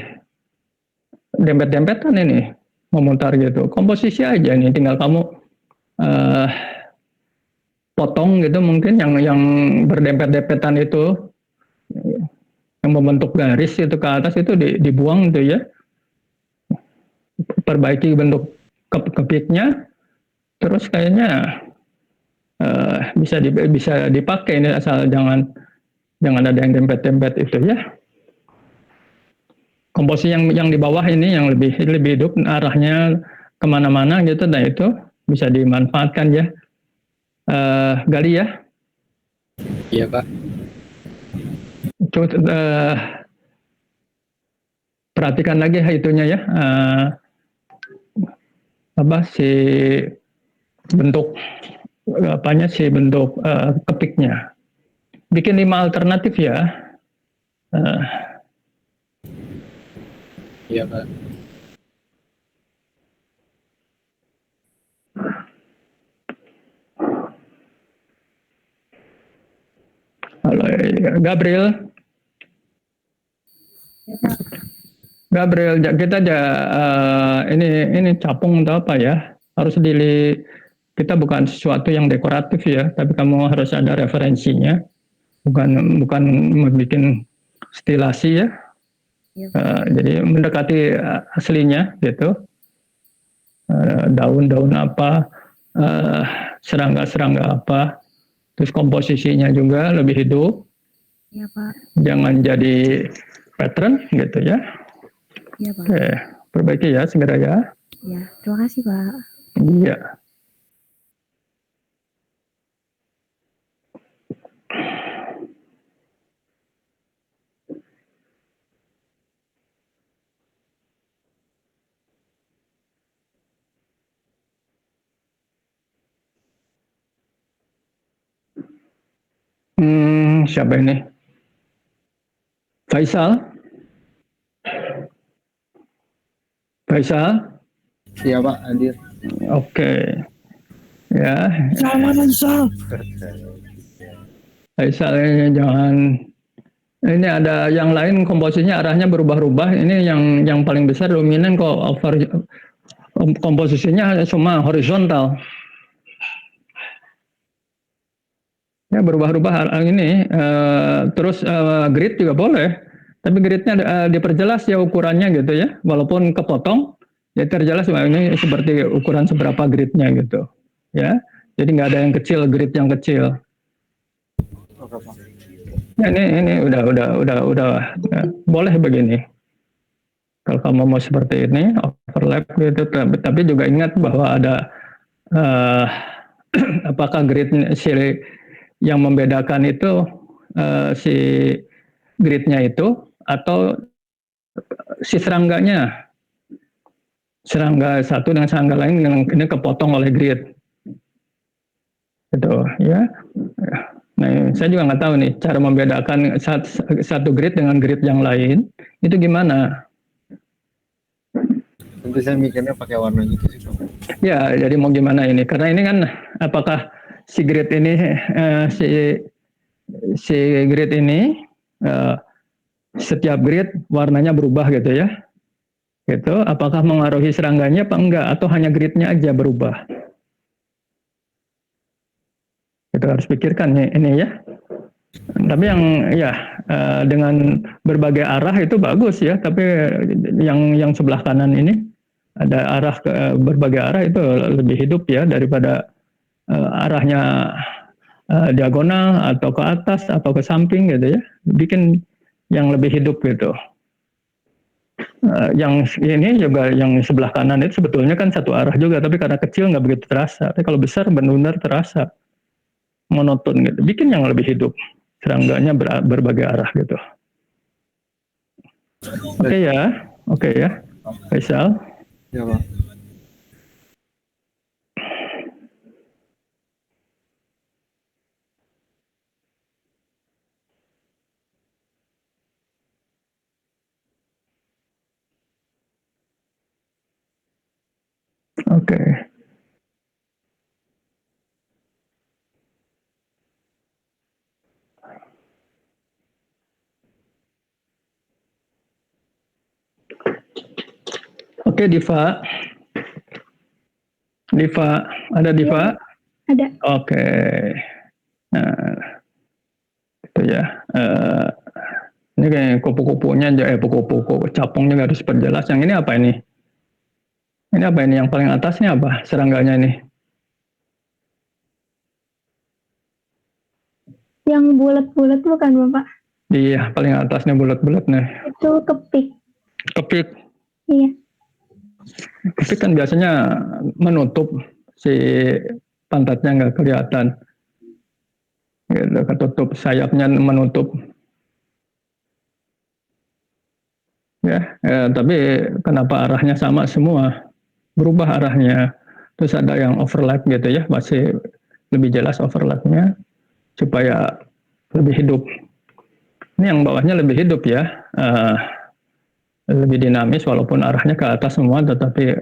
Speaker 1: dempet-dempetan ini, memutar gitu. Komposisi aja nih, tinggal kamu potong gitu mungkin yang berdempet-dempetan itu, yang membentuk garis itu ke atas itu dibuang gitu ya. Perbaiki bentuk kepiknya, terus kayaknya bisa dipakai ini, asal jangan ada yang dempet-dempet itu ya. Komposisi yang di bawah ini yang lebih hidup, arahnya kemana-mana gitu, nah itu bisa dimanfaatkan ya. Gali ya.
Speaker 5: Iya Pak.
Speaker 1: Perhatikan lagi itunya ya. Si bentuk bentuk kepiknya. Bikin 5 alternatif ya.
Speaker 5: Iya Pak.
Speaker 1: Halo Gabriel. Gabriel, kita ini capung atau apa ya? Harus kita bukan sesuatu yang dekoratif ya, tapi kamu harus ada referensinya, bukan membuat stilasi ya. Jadi mendekati aslinya gitu. Daun-daun apa, serangga-serangga apa, terus komposisinya juga lebih hidup.
Speaker 3: Iya, Pak.
Speaker 1: Jangan jadi pattern gitu ya.
Speaker 3: Iya, Pak.
Speaker 1: Oke, perbaiki ya segera ya.
Speaker 3: Iya, terima kasih, Pak.
Speaker 1: Iya. Siapa ini? Faisal? Faisal?
Speaker 5: Iya Pak, hadir.
Speaker 1: Oke. Ya, Faisal ini jangan. Ini ada yang lain komposisinya arahnya berubah-ubah. Ini yang paling besar dominan kok komposisinya cuma horizontal. Ya berubah-ubah ini. Terus grid juga boleh. Tapi gridnya diperjelas ya ukurannya gitu ya. Walaupun kepotong, ya terjelas ini seperti ukuran seberapa gridnya gitu. Ya, jadi nggak ada yang kecil, grid yang kecil. Ya, ini udah ya, boleh begini. Kalau kamu mau seperti ini overlap gitu, tapi juga ingat bahwa ada apakah grid si yang membedakan itu si gridnya itu atau si serangganya, serangga satu dengan serangga lain ini kepotong oleh grid, gitu ya. Nah, saya juga nggak tahu nih cara membedakan satu grid dengan grid yang lain itu gimana.
Speaker 5: Tentu saya mikirnya pakai warna gitu sih Pak.
Speaker 1: Ya, jadi mau gimana ini? Karena ini kan apakah si grid ini si grid ini setiap grid warnanya berubah gitu ya? Gitu. Apakah mengaruhi serangganya apa enggak? Atau hanya gridnya aja berubah? Itu harus pikirkan ini ya. Tapi yang ya dengan berbagai arah itu bagus ya. Tapi yang sebelah kanan ini ada arah berbagai arah itu lebih hidup ya daripada arahnya diagonal atau ke atas atau ke samping gitu ya. Bikin yang lebih hidup gitu. Yang ini juga yang sebelah kanan itu sebetulnya kan satu arah juga, tapi karena kecil nggak begitu terasa. Tapi kalau besar benar-benar terasa. Monoton gitu, bikin yang lebih hidup, serangganya berbagai arah gitu. Oke ya, Faisal.
Speaker 5: Iya Pak.
Speaker 1: Oke. Oke, Diva. Ada Diva?
Speaker 3: Ada.
Speaker 1: Oke. Nah, itu ya. Ini kayak kupu-kupunya, kupu-kupu capungnya harus perjelas. Yang ini apa ini? Ini apa ini? Yang paling atasnya apa? Serangganya ini?
Speaker 3: Yang bulat-bulat bukan Bapak?
Speaker 1: Iya, paling atasnya bulat-bulat nih.
Speaker 3: Itu kepik.
Speaker 1: Kepik.
Speaker 3: Iya.
Speaker 1: Kepik kan biasanya menutup si pantatnya nggak kelihatan. Gitu, ketutup sayapnya menutup. Ya, tapi kenapa arahnya sama semua? Berubah arahnya. Terus ada yang overlap gitu ya, masih lebih jelas overlapnya supaya lebih hidup. Ini yang bawahnya lebih hidup ya, lebih dinamis walaupun arahnya ke atas semua, tetapi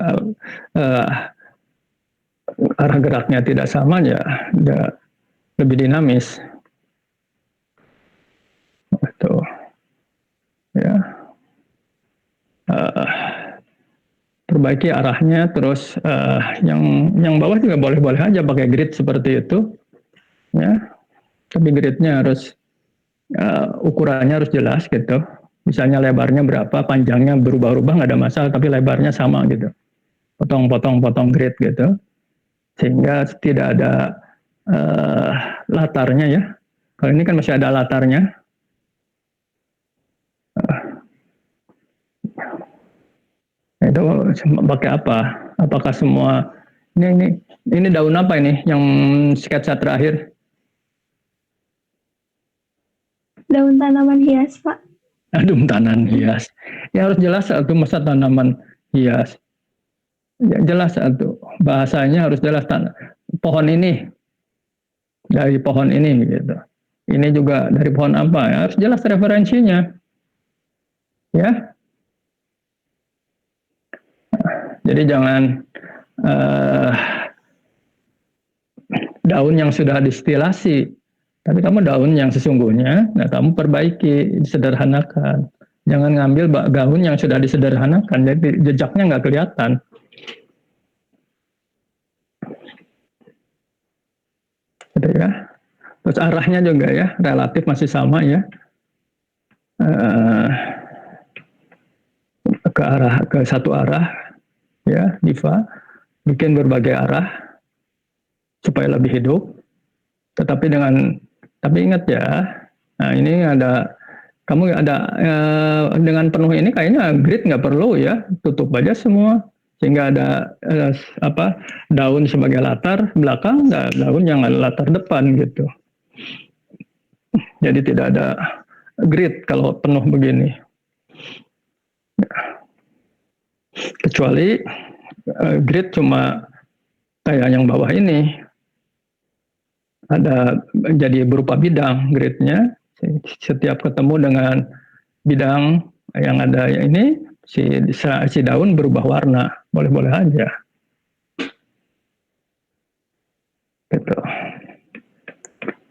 Speaker 1: arah geraknya tidak sama ya, lebih dinamis. Itu ya. Perbaiki arahnya, terus yang bawah juga boleh-boleh aja pakai grid seperti itu, ya. Tapi gridnya harus ukurannya harus jelas gitu. Misalnya lebarnya berapa, panjangnya berubah-ubah nggak ada masalah, tapi lebarnya sama gitu. Potong grid gitu, sehingga tidak ada latarnya ya. Kalau ini kan masih ada latarnya. Itu pakai apa? Apakah semua ini daun apa ini yang sketsa terakhir?
Speaker 3: Daun tanaman hias, Pak.
Speaker 1: Daun tanaman hias. Ya harus jelas satu masa tanaman hias. Ya, jelas satu bahasanya harus jelas. Pohon ini dari pohon ini gitu. Ini juga dari pohon apa? Ya, harus jelas referensinya. Ya. Jadi jangan daun yang sudah distilasi, tapi kamu daun yang sesungguhnya, nah kamu perbaiki, sederhanakan. Jangan ngambil gaun yang sudah disederhanakan, jadi jejaknya nggak kelihatan. Gitu ya. Terus arahnya juga ya, relatif masih sama ya. Ke satu arah, ya, Diva, bikin berbagai arah supaya lebih hidup. Tapi ingat ya, nah ini kamu ada dengan penuh ini kayaknya grid nggak perlu ya, tutup aja semua sehingga ada daun sebagai latar belakang, daun yang latar depan gitu. Jadi tidak ada grid kalau penuh begini. Kecuali grid cuma kayak yang bawah ini. Ada jadi berupa bidang gridnya. Setiap ketemu dengan bidang yang ada ini, si daun berubah warna. Boleh-boleh aja. Gitu.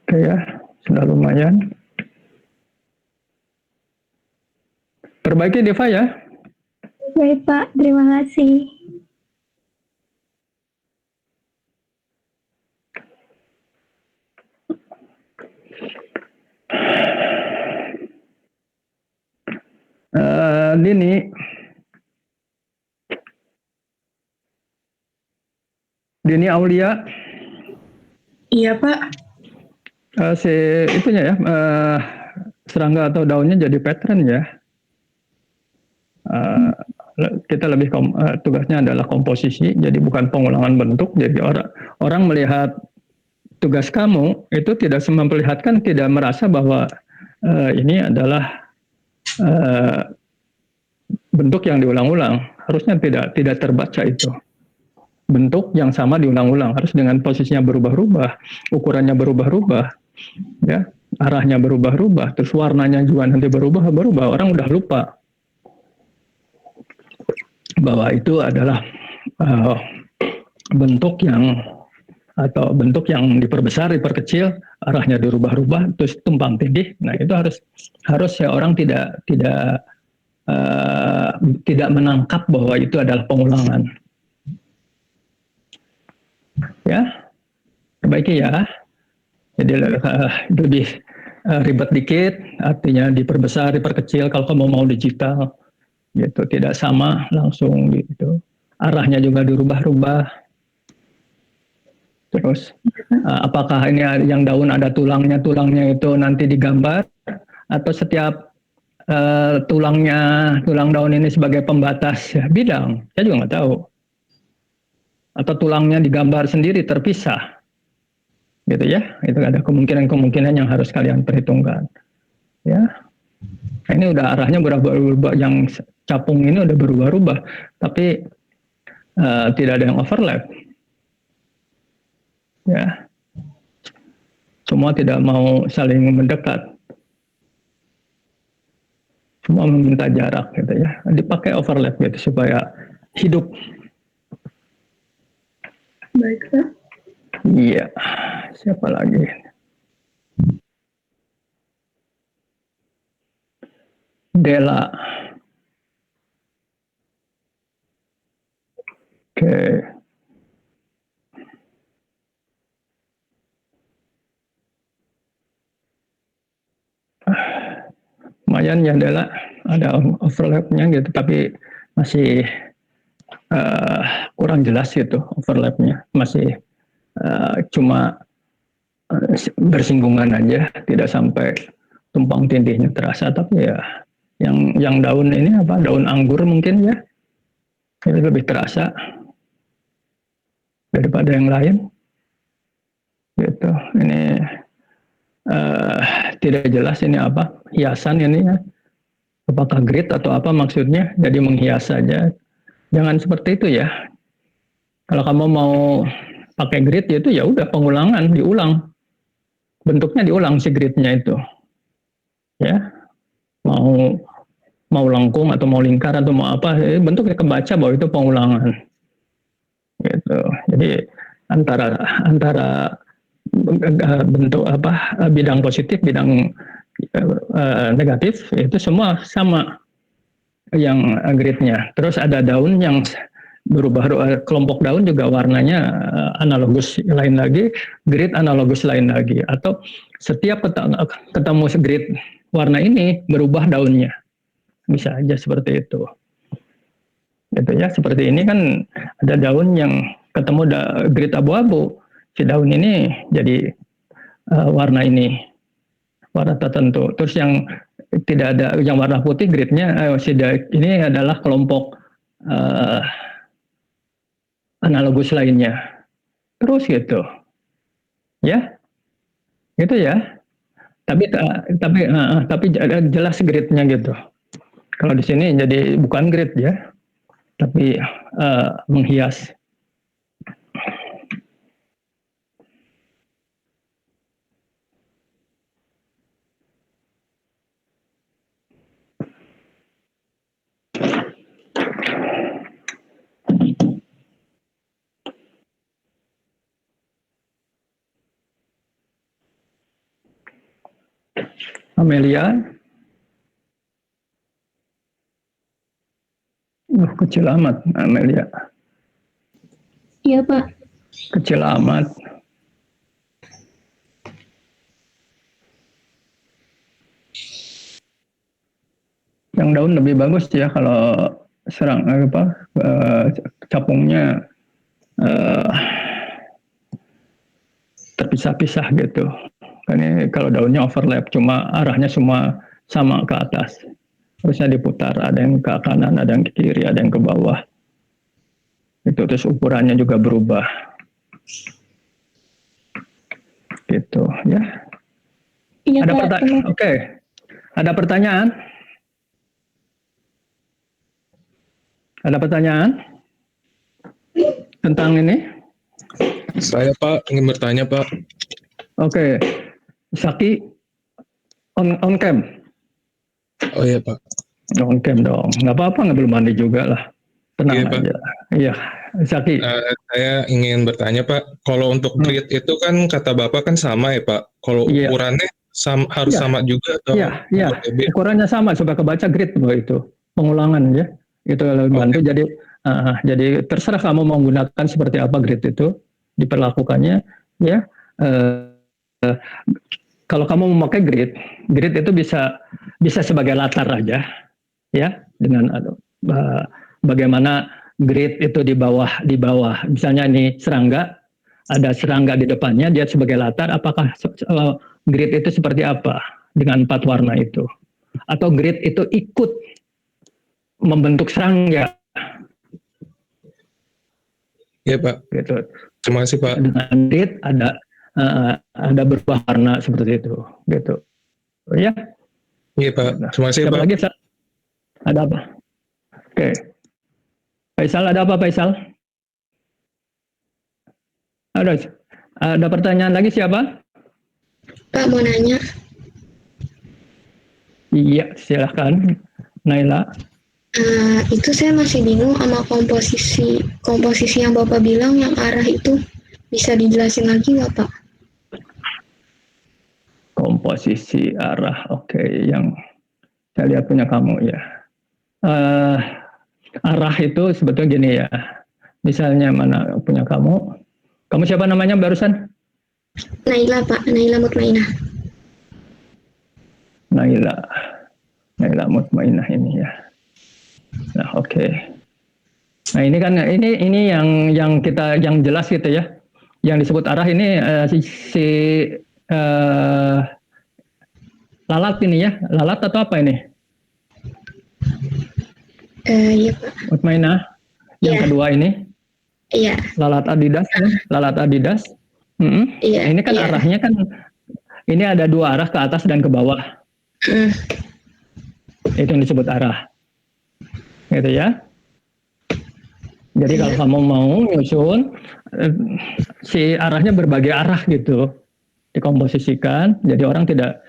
Speaker 1: Oke ya, sudah lumayan. Perbaiki Diva ya.
Speaker 3: Baik Pak, terima kasih. Dini Aulia.
Speaker 9: Iya Pak.
Speaker 1: Itunya ya, serangga atau daunnya jadi pattern ya. Kita lebih tugasnya adalah komposisi, jadi bukan pengulangan bentuk. Jadi orang melihat tugas kamu itu tidak memperlihatkan, tidak merasa bahwa ini adalah bentuk yang diulang-ulang. Harusnya tidak terbaca itu. Bentuk yang sama diulang-ulang, harus dengan posisinya berubah-ubah, ukurannya berubah-ubah, ya, arahnya berubah-ubah, terus warnanya juga nanti berubah. Orang udah lupa bahwa itu adalah bentuk yang diperbesar, diperkecil, arahnya dirubah-rubah, terus tumpang tindih. Nah itu harus ya orang tidak menangkap bahwa itu adalah pengulangan. Ya, perbaiki ya. Jadi lebih ribet dikit, artinya diperbesar, diperkecil. Kalau kamu mau digital, gitu, tidak sama langsung gitu. Arahnya juga dirubah-rubah. Terus, apakah ini yang daun ada tulangnya itu nanti digambar, atau setiap tulang daun ini sebagai pembatas bidang? Saya juga nggak tahu. Atau tulangnya digambar sendiri terpisah, gitu ya. Itu ada kemungkinan yang harus kalian perhitungkan, ya. Nah, ini udah arahnya berubah-ubah, yang capung ini udah berubah-ubah, tapi tidak ada yang overlap, ya. Semua tidak mau saling mendekat, semua meminta jarak, gitu ya. Dipakai overlap gitu supaya hidup.
Speaker 9: Baik Pak.
Speaker 1: Iya, siapa lagi? Dela. Oke. Lumayan ya Dela, ada overlapnya gitu, tapi masih kurang jelas gitu overlapnya, masih cuma bersinggungan aja, tidak sampai tumpang tindihnya terasa. Tapi ya yang daun ini daun anggur mungkin ya, ini lebih terasa daripada yang lain gitu. Ini tidak jelas ini apa, hiasan ini ya, apakah grid atau apa maksudnya, jadi menghias saja. Jangan seperti itu ya. Kalau kamu mau pakai grid itu ya udah pengulangan, diulang. Bentuknya diulang si gridnya itu. Ya. Mau mau lengkung atau mau lingkar atau mau apa, bentuknya kebaca bahwa itu pengulangan. Gitu. Jadi antara bentuk bidang positif, bidang negatif itu semua sama yang gridnya. Terus ada daun yang berubah, kelompok daun juga warnanya analogus lain lagi, grid analogus lain lagi, atau setiap ketemu grid warna ini berubah daunnya, bisa aja seperti itu. Gitu ya, seperti ini kan ada daun yang ketemu grid abu-abu, si daun ini jadi warna ini, warna tertentu. Terus yang tidak ada, yang warna putih gridnya ini adalah kelompok analogus lainnya. Terus gitu, ya, gitu ya. Tapi jelas gridnya gitu. Kalau di sini jadi bukan grid ya, tapi menghias. Amelia, kecil amat Amelia.
Speaker 3: Iya, Pak.
Speaker 1: Kecil amat. Yang daun lebih bagus ya kalau capungnya terpisah-pisah gitu. Ini kalau daunnya overlap, cuma arahnya semua sama ke atas. Harusnya diputar, ada yang ke kanan, ada yang ke kiri, ada yang ke bawah. Itu terus ukurannya juga berubah. Gitu ya.
Speaker 3: Iya,
Speaker 1: Ada
Speaker 3: Pak.
Speaker 1: pertanyaan? Oke. Ada pertanyaan? Ada pertanyaan tentang ini?
Speaker 7: Saya Pak ingin bertanya Pak.
Speaker 1: Oke. Saki on cam.
Speaker 7: Oh iya Pak.
Speaker 1: On cam dong. Nggak apa-apa, nggak belum mandi juga lah. Tenang
Speaker 7: Iya, Pak.
Speaker 1: aja. Iya, Saki.
Speaker 7: Saya ingin bertanya Pak, kalau untuk grid itu kan kata Bapak kan sama ya Pak. Kalau
Speaker 1: Iya.
Speaker 7: ukurannya harus
Speaker 1: Iya.
Speaker 7: sama juga atau
Speaker 1: Iya.
Speaker 7: beda?
Speaker 1: Ukurannya sama supaya kebaca grid bahwa itu pengulangan ya. Itu lebih bantu. Jadi terserah kamu mau menggunakan seperti apa grid itu diperlakukannya ya. Kalau kamu memakai grid itu bisa sebagai latar aja, ya, dengan bagaimana grid itu di bawah, misalnya ini serangga, ada serangga di depannya, dia sebagai latar, apakah grid itu seperti apa dengan 4 warna itu, atau grid itu ikut membentuk serangga.
Speaker 7: Iya Pak.
Speaker 1: Gitu.
Speaker 7: Terima kasih Pak.
Speaker 1: Dengan grid ada berubah warna seperti itu, gitu. Ya.
Speaker 7: Iya Pak. Terima kasih
Speaker 1: Siapa
Speaker 7: Pak.
Speaker 1: lagi? Ada apa? Oke. Faisal, ada apa Faisal? Ada pertanyaan lagi siapa?
Speaker 3: Pak, mau nanya.
Speaker 1: Iya, silahkan. Naila.
Speaker 3: Itu saya masih bingung sama komposisi yang Bapak bilang yang arah itu. Bisa dijelasin lagi nggak, Pak?
Speaker 1: Komposisi arah, oke. Yang saya lihat punya kamu ya. Arah itu sebetulnya gini ya. Misalnya mana punya kamu. Kamu siapa namanya barusan?
Speaker 3: Naila, Pak. Naila Mutmainah.
Speaker 1: Naila Mutmainah ini ya. Nah, oke. Nah, ini kan ini yang jelas gitu ya. Yang disebut arah ini lalat ini ya. Lalat atau apa ini?
Speaker 3: Iya, Pak.
Speaker 1: Mutmainah. Yang kedua ini.
Speaker 3: Iya.
Speaker 1: Lalat Adidas ya. Lalat Adidas.
Speaker 3: Iya.
Speaker 1: Ini kan arahnya kan ini ada 2 arah, ke atas dan ke bawah. Itu yang disebut arah. Gitu ya. Jadi kalau kamu mau nyusun, si arahnya berbagai arah gitu, dikomposisikan. Jadi orang tidak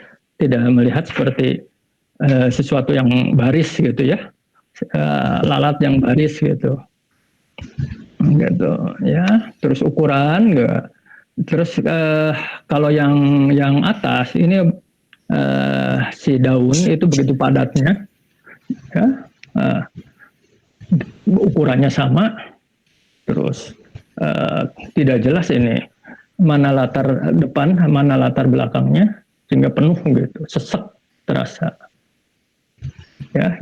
Speaker 1: melihat seperti sesuatu yang baris gitu ya, lalat yang baris gitu ya. Terus ukuran enggak. Terus kalau yang atas ini si daun itu begitu padatnya ya, ukurannya sama, terus tidak jelas ini mana latar depan mana latar belakangnya, sehingga penuh gitu, sesek terasa ya.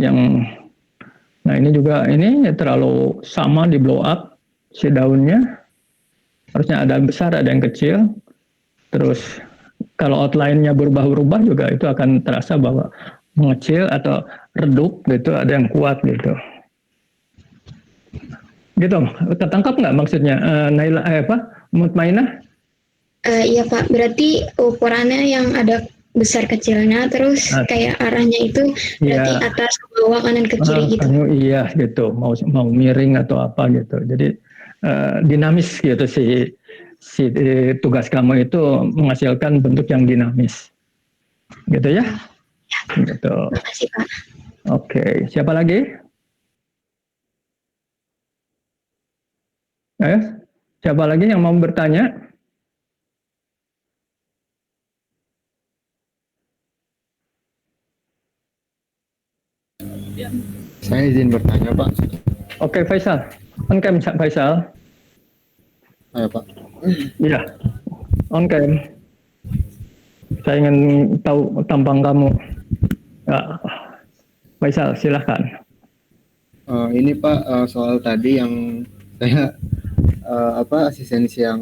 Speaker 1: Nah ini juga ini terlalu sama, di blow up si daunnya, harusnya ada yang besar ada yang kecil. Terus kalau outline-nya berubah-ubah juga itu akan terasa bahwa mengecil atau redup gitu, ada yang kuat gitu. Gitu, ketangkap nggak maksudnya, Naila, Mutmainah?
Speaker 3: Iya Pak, berarti ukurannya yang ada besar kecilnya, terus kayak arahnya itu berarti atas ke bawah, kanan ke kiri gitu.
Speaker 1: Iya gitu, mau miring atau apa gitu. Jadi dinamis gitu si tugas kamu itu menghasilkan bentuk yang dinamis. Gitu ya? Gitu.
Speaker 3: Makasih Pak.
Speaker 1: Oke, siapa lagi? Siapa lagi yang mau bertanya?
Speaker 5: Saya izin bertanya Pak.
Speaker 1: Oke, Faisal. On cam, Faisal.
Speaker 5: Ayo Pak.
Speaker 1: Iya, on cam. Saya ingin tahu tampang kamu. Ya. Faisal, silahkan.
Speaker 5: Ini Pak, soal tadi yang saya asistensi yang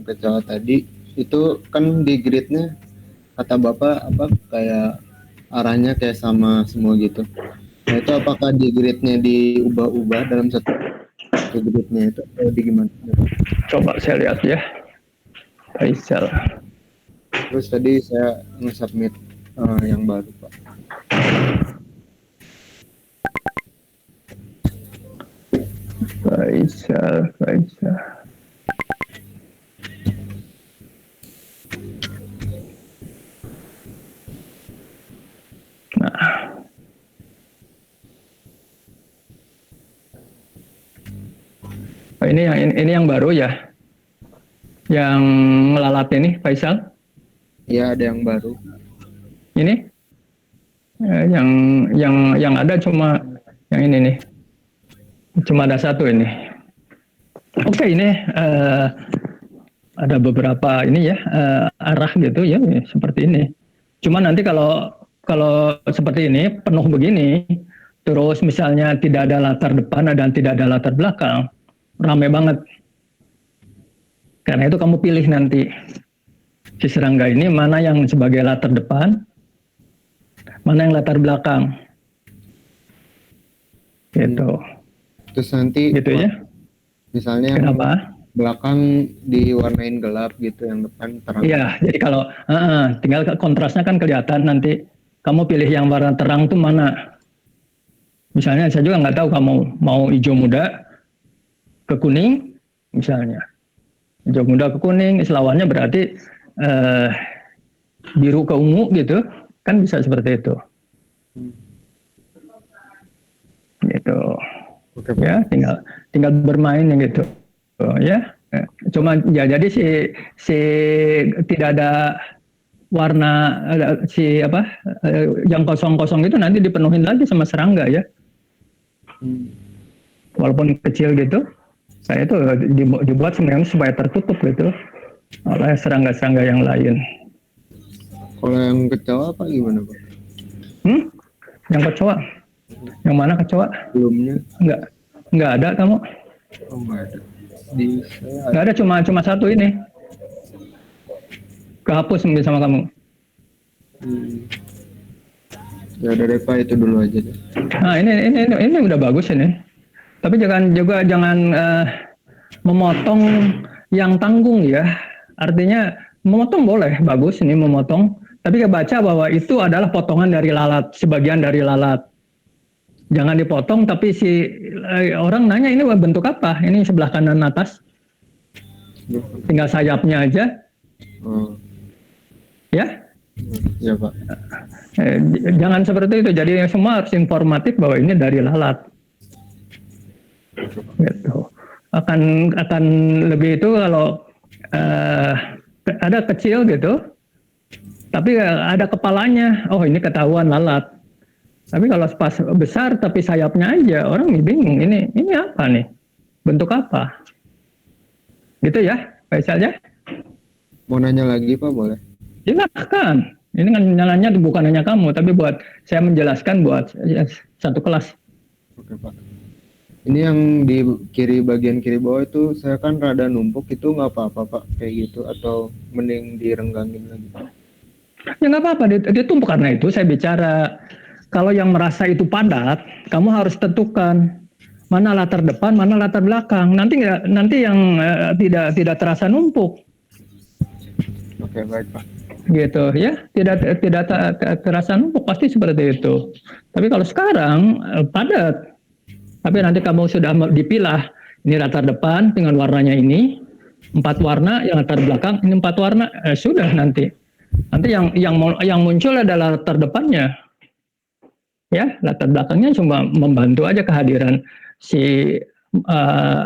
Speaker 5: kecoa tadi itu kan di gridnya kata Bapak kayak arahnya kayak sama semua gitu. Nah itu apakah di gridnya diubah-ubah dalam satu gridnya itu atau di gimana?
Speaker 1: Coba saya lihat ya, Faisal.
Speaker 5: Terus tadi saya nge-submit yang baru Pak.
Speaker 1: Faisal. Nah, ini yang baru ya, yang lalat ini, Faisal?
Speaker 5: Iya, ada yang baru.
Speaker 1: Ini yang ada cuma yang ini nih, cuma ada satu ini. Oke, ini ada beberapa ini ya, arah gitu ya, seperti ini. Cuma nanti kalau seperti ini penuh begini, terus misalnya tidak ada latar depan dan tidak ada latar belakang, rame banget. Karena itu kamu pilih nanti si serangga ini mana yang sebagai latar depan, mana yang latar belakang. Gitu.
Speaker 5: Terus nanti
Speaker 1: gitu ya.
Speaker 5: Misalnya
Speaker 1: kenapa?
Speaker 5: Belakang diwarnain gelap gitu, yang depan terang.
Speaker 1: Iya, jadi kalau tinggal kontrasnya kan kelihatan nanti. Kamu pilih yang warna terang tuh mana? Misalnya saya juga nggak tahu kamu mau hijau muda ke kuning, misalnya. Hijau muda ke kuning, lawannya berarti biru ke ungu gitu, kan bisa seperti itu. Gitu.
Speaker 5: Oke,
Speaker 1: ya, tinggal bermain gitu. Ya. Cuma ya jadi si tidak ada warna yang kosong-kosong itu nanti dipenuhin lagi sama serangga ya. Walaupun kecil gitu, saya itu dibuat sebenarnya supaya tertutup gitu oleh serangga-serangga yang lain.
Speaker 5: Kalau yang kecoa apa gimana Pak?
Speaker 1: Yang kecoa? Yang mana kecoa?
Speaker 5: Belumnya?
Speaker 1: Enggak ada kamu?
Speaker 5: Oh, enggak ada.
Speaker 1: Enggak ada, cuma satu ini. Kehapus mungkin sama kamu.
Speaker 5: Ya udah deh Pak, itu dulu aja deh.
Speaker 1: Nah ini udah bagus ini. Tapi jangan memotong yang tanggung ya. Artinya memotong boleh, bagus ini memotong. Tapi baca bahwa itu adalah potongan dari lalat, sebagian dari lalat. Jangan dipotong, tapi orang nanya ini bentuk apa? Ini sebelah kanan atas. Tinggal sayapnya aja. Ya,
Speaker 5: Iya Pak.
Speaker 1: Jangan seperti itu. Jadi semua harus informatif bahwa ini dari lalat. Gitu. Akan lebih itu kalau ada kecil gitu, tapi ada kepalanya. Oh ini ketahuan lalat. Tapi kalau pas besar tapi sayapnya aja, orang bingung. Ini apa nih? Bentuk apa? Gitu ya, Pak Isal ya?
Speaker 5: Mau nanya lagi Pak, boleh?
Speaker 1: Silakan. Ini kan nyalanya bukan hanya kamu, tapi buat saya menjelaskan buat satu kelas.
Speaker 5: Oke Pak. Ini yang di bagian kiri bawah itu saya kan rada numpuk, itu nggak apa-apa Pak kayak gitu, atau mending direnggangin lagi?
Speaker 1: Ya nggak apa-apa, ditumpuk. Karena itu saya bicara kalau yang merasa itu padat, kamu harus tentukan mana latar depan, mana latar belakang. Nanti yang tidak terasa numpuk.
Speaker 5: Oke, baik Pak.
Speaker 1: Gitu ya, tidak terasa numpuk, pasti seperti itu. Tapi kalau sekarang padat. Tapi nanti kamu sudah dipilah, ini latar depan dengan warnanya ini, 4 warna, yang latar belakang ini 4 warna, sudah nanti yang muncul adalah latar depannya, ya latar belakangnya cuma membantu aja kehadiran si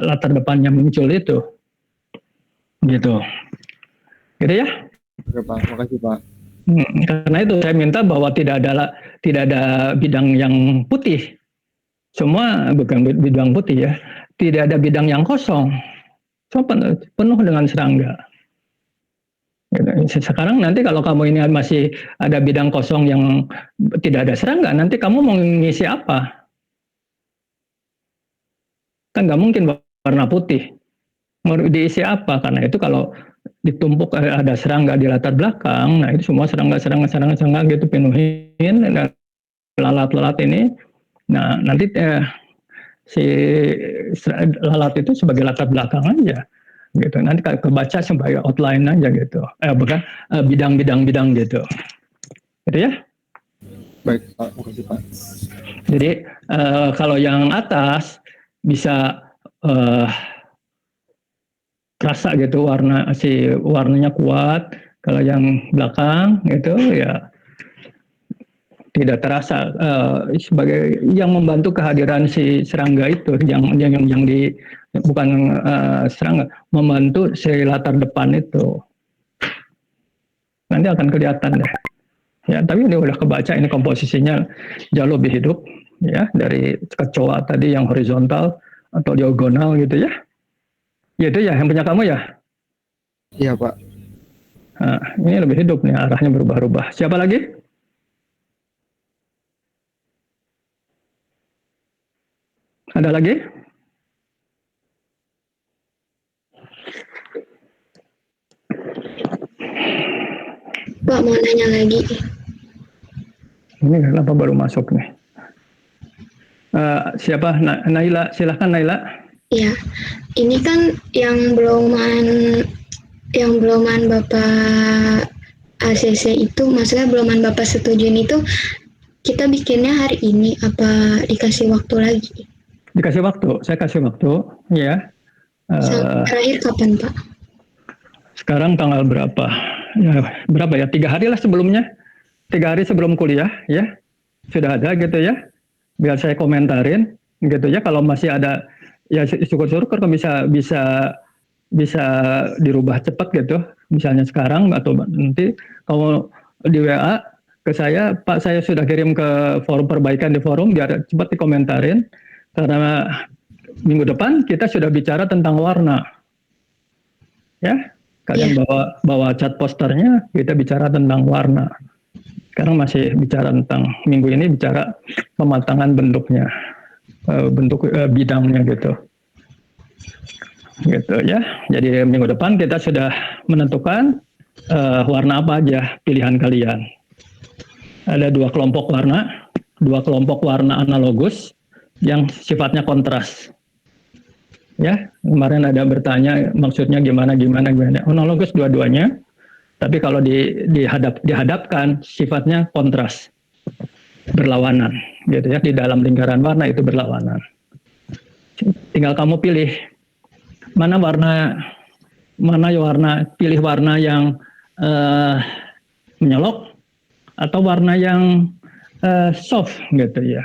Speaker 1: latar depannya muncul itu, gitu ya.
Speaker 5: Oke Pak, makasih Pak.
Speaker 1: Karena itu saya minta bahwa tidak ada bidang yang putih. Semua bukan bidang putih ya, tidak ada bidang yang kosong, semua penuh dengan serangga. Sekarang nanti kalau kamu ini masih ada bidang kosong yang tidak ada serangga, nanti kamu mau ngisi apa? Kan nggak mungkin warna putih, mau diisi apa? Karena itu kalau ditumpuk ada serangga di latar belakang, nah itu semua serangga gitu penuhin lalat-lalat ini. Nah, nanti si lalat itu sebagai latar belakang aja, gitu. Nanti kebaca sebagai outline aja gitu. Bukan bidang-bidang gitu. Gitu ya?
Speaker 5: Baik Pak, makasih Pak.
Speaker 1: Jadi kalau yang atas bisa terasa gitu warnanya kuat. Kalau yang belakang gitu ya tidak terasa, sebagai yang membantu kehadiran si serangga itu, yang bukan serangga, membantu si latar depan itu. Nanti akan kelihatan deh. Ya, tapi ini udah kebaca, ini komposisinya jauh lebih hidup ya dari kecoa tadi yang horizontal atau diagonal gitu ya. Ya itu ya yang punya kamu ya?
Speaker 5: Iya Pak.
Speaker 1: Nah, ini lebih hidup nih, arahnya berubah-ubah. Siapa lagi? Ada lagi?
Speaker 3: Pak mau nanya lagi.
Speaker 1: Ini kenapa baru masuk nih? Siapa? Naila, silahkan Naila.
Speaker 3: Ya, ini kan yang beloman Bapak ACC itu, maksudnya beloman Bapak setujuin itu, kita bikinnya hari ini apa dikasih waktu lagi?
Speaker 1: Dikasih waktu, saya kasih waktu, ya.
Speaker 3: Terakhir kapan Pak?
Speaker 1: Sekarang tanggal berapa? Ya, berapa ya? 3 hari lah sebelumnya. 3 hari sebelum kuliah, ya. Sudah ada gitu ya. Biar saya komentarin, gitu ya. Kalau masih ada, ya syukur-syukur kalau bisa dirubah cepat gitu. Misalnya sekarang atau nanti kalau di WA ke saya, Pak saya sudah kirim ke forum perbaikan di forum, biar cepat dikomentarin. Karena minggu depan kita sudah bicara tentang warna, ya. Kalian bawa cat posternya, kita bicara tentang warna. Sekarang masih bicara tentang minggu ini bicara pematangan bentuknya, bentuk bidangnya gitu ya. Jadi minggu depan kita sudah menentukan warna apa aja pilihan kalian. Ada 2 kelompok warna analogus yang sifatnya kontras. Ya, kemarin ada bertanya maksudnya gimana. Analogus dua-duanya, tapi kalau dihadapkan sifatnya kontras, berlawanan, gitu ya. Di dalam lingkaran warna itu berlawanan. Tinggal kamu pilih pilih warna yang menyolok atau warna yang soft gitu ya.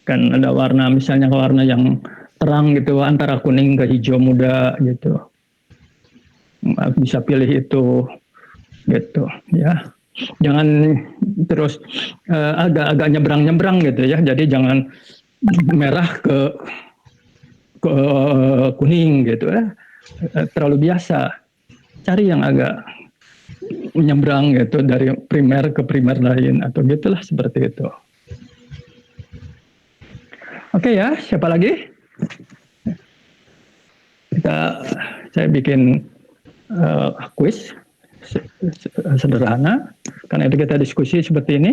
Speaker 1: Kan ada warna misalnya warna yang terang gitu antara kuning ke hijau muda gitu. Bisa pilih itu gitu ya. Jangan terus agak-agak nyebrang-nyebrang gitu ya. Jadi jangan merah ke kuning gitu ya. Terlalu biasa. Cari yang agak menyeberang gitu dari primer ke primer lain atau gitulah seperti itu. Oke ya, siapa lagi? Saya bikin quiz sederhana karena itu kita diskusi seperti ini.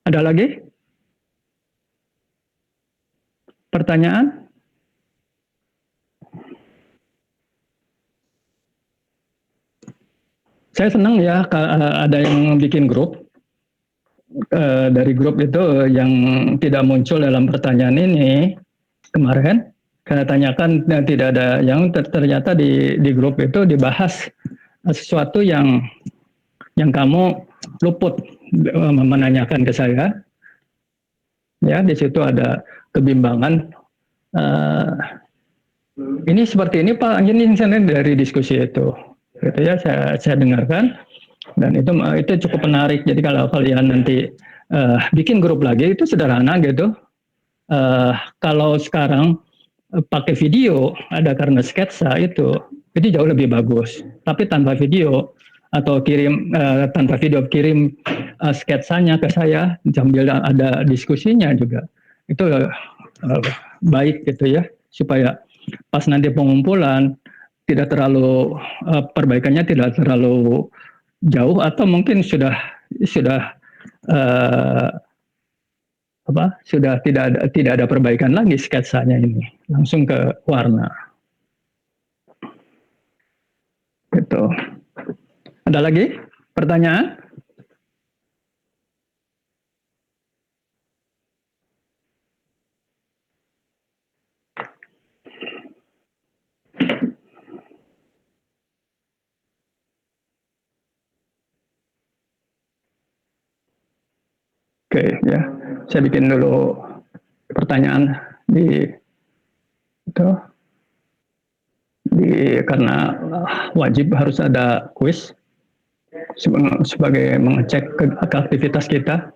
Speaker 1: Ada lagi pertanyaan? Saya senang ya ada yang bikin grup. Dari grup itu yang tidak muncul dalam pertanyaan ini kemarin, saya tanyakan tidak ada yang ternyata di grup itu dibahas sesuatu yang kamu luput menanyakan ke saya. Ya, di situ ada kebimbangan. Ini seperti ini Pak, ini dari diskusi itu, gitu ya. Saya dengarkan dan itu cukup menarik. Jadi kalau kalian nanti bikin grup lagi itu sederhana gitu. Kalau sekarang pakai video ada karena sketsa itu jauh lebih bagus. Tapi tanpa video atau tanpa video kirim sketsanya ke saya sambil ada diskusinya juga itu baik gitu ya, supaya pas nanti pengumpulan tidak terlalu perbaikannya tidak terlalu jauh atau mungkin sudah tidak ada perbaikan lagi sketsanya ini langsung ke warna gitu. Ada lagi pertanyaan? Oke ya, saya bikin dulu pertanyaan karena wajib harus ada kuis sebagai mengecek ke aktivitas kita.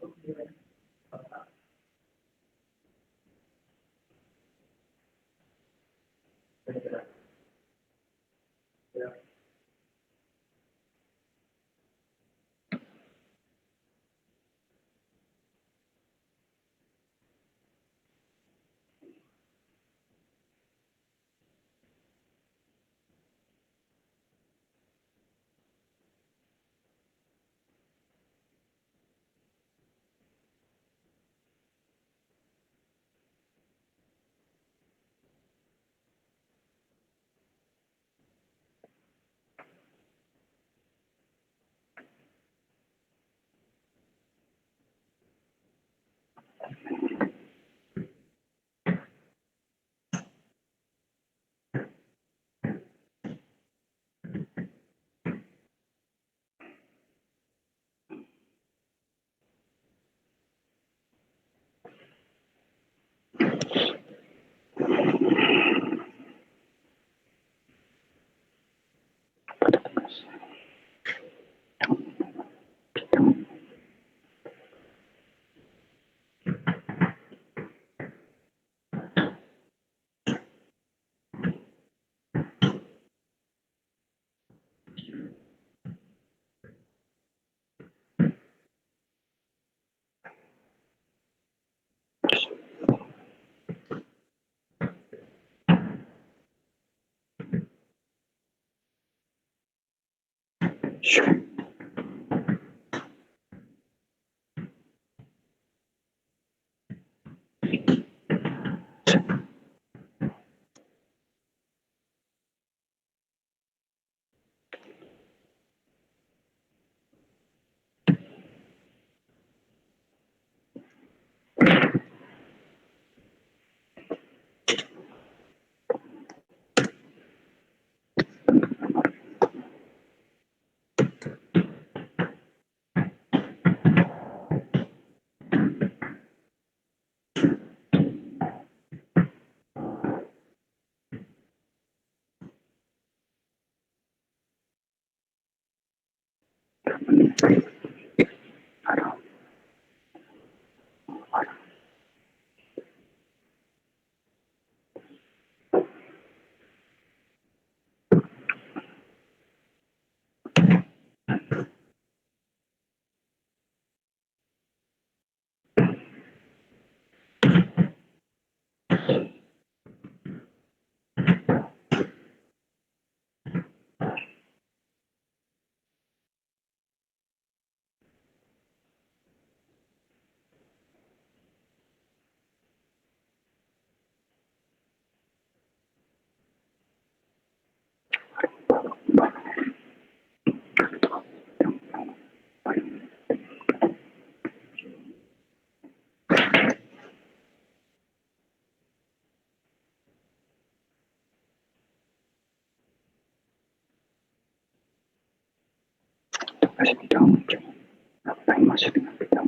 Speaker 1: Apa yang maksud dengan bidang?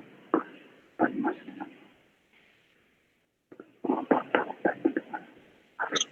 Speaker 1: Apa yang maksud dengan harus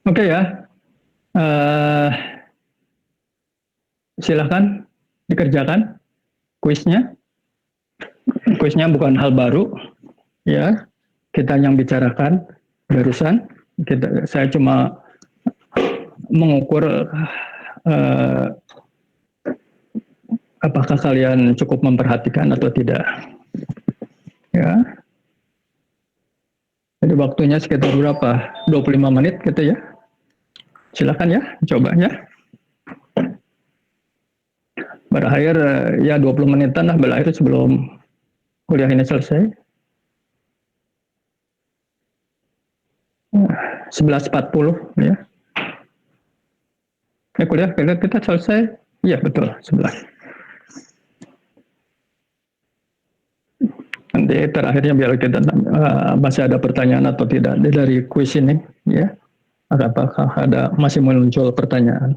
Speaker 1: Oke ya, silahkan dikerjakan kuisnya. Kuisnya bukan hal baru, ya. Kita yang bicarakan barusan. Saya cuma mengukur apakah kalian cukup memperhatikan atau tidak. Ya. Jadi waktunya sekitar berapa? 25 menit gitu ya. Silakan ya, coba ya. Berakhir ya 20 menitan lah berakhir sebelum kuliah ini selesai. 11.40 ya. Kuliah kita selesai. Iya betul, 11. Nanti terakhirnya biar kita masih ada pertanyaan atau tidak dari kuis ini ya. Apakah ada masih muncul pertanyaan?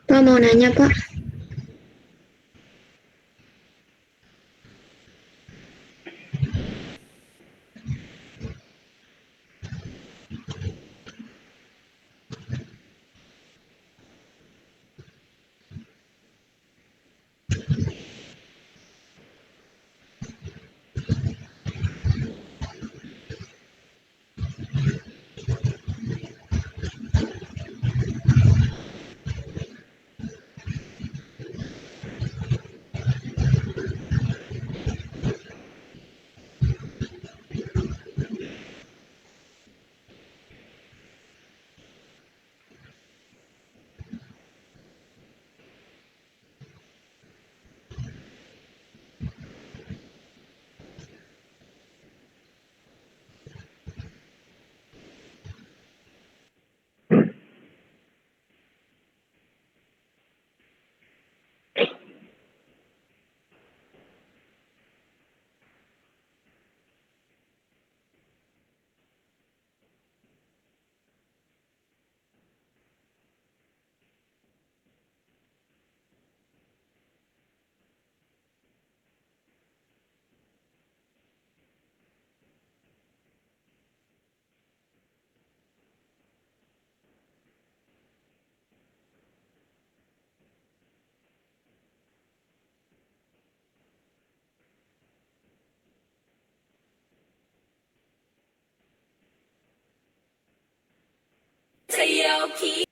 Speaker 3: Pak mau nanya Pak.
Speaker 10: Tayoki.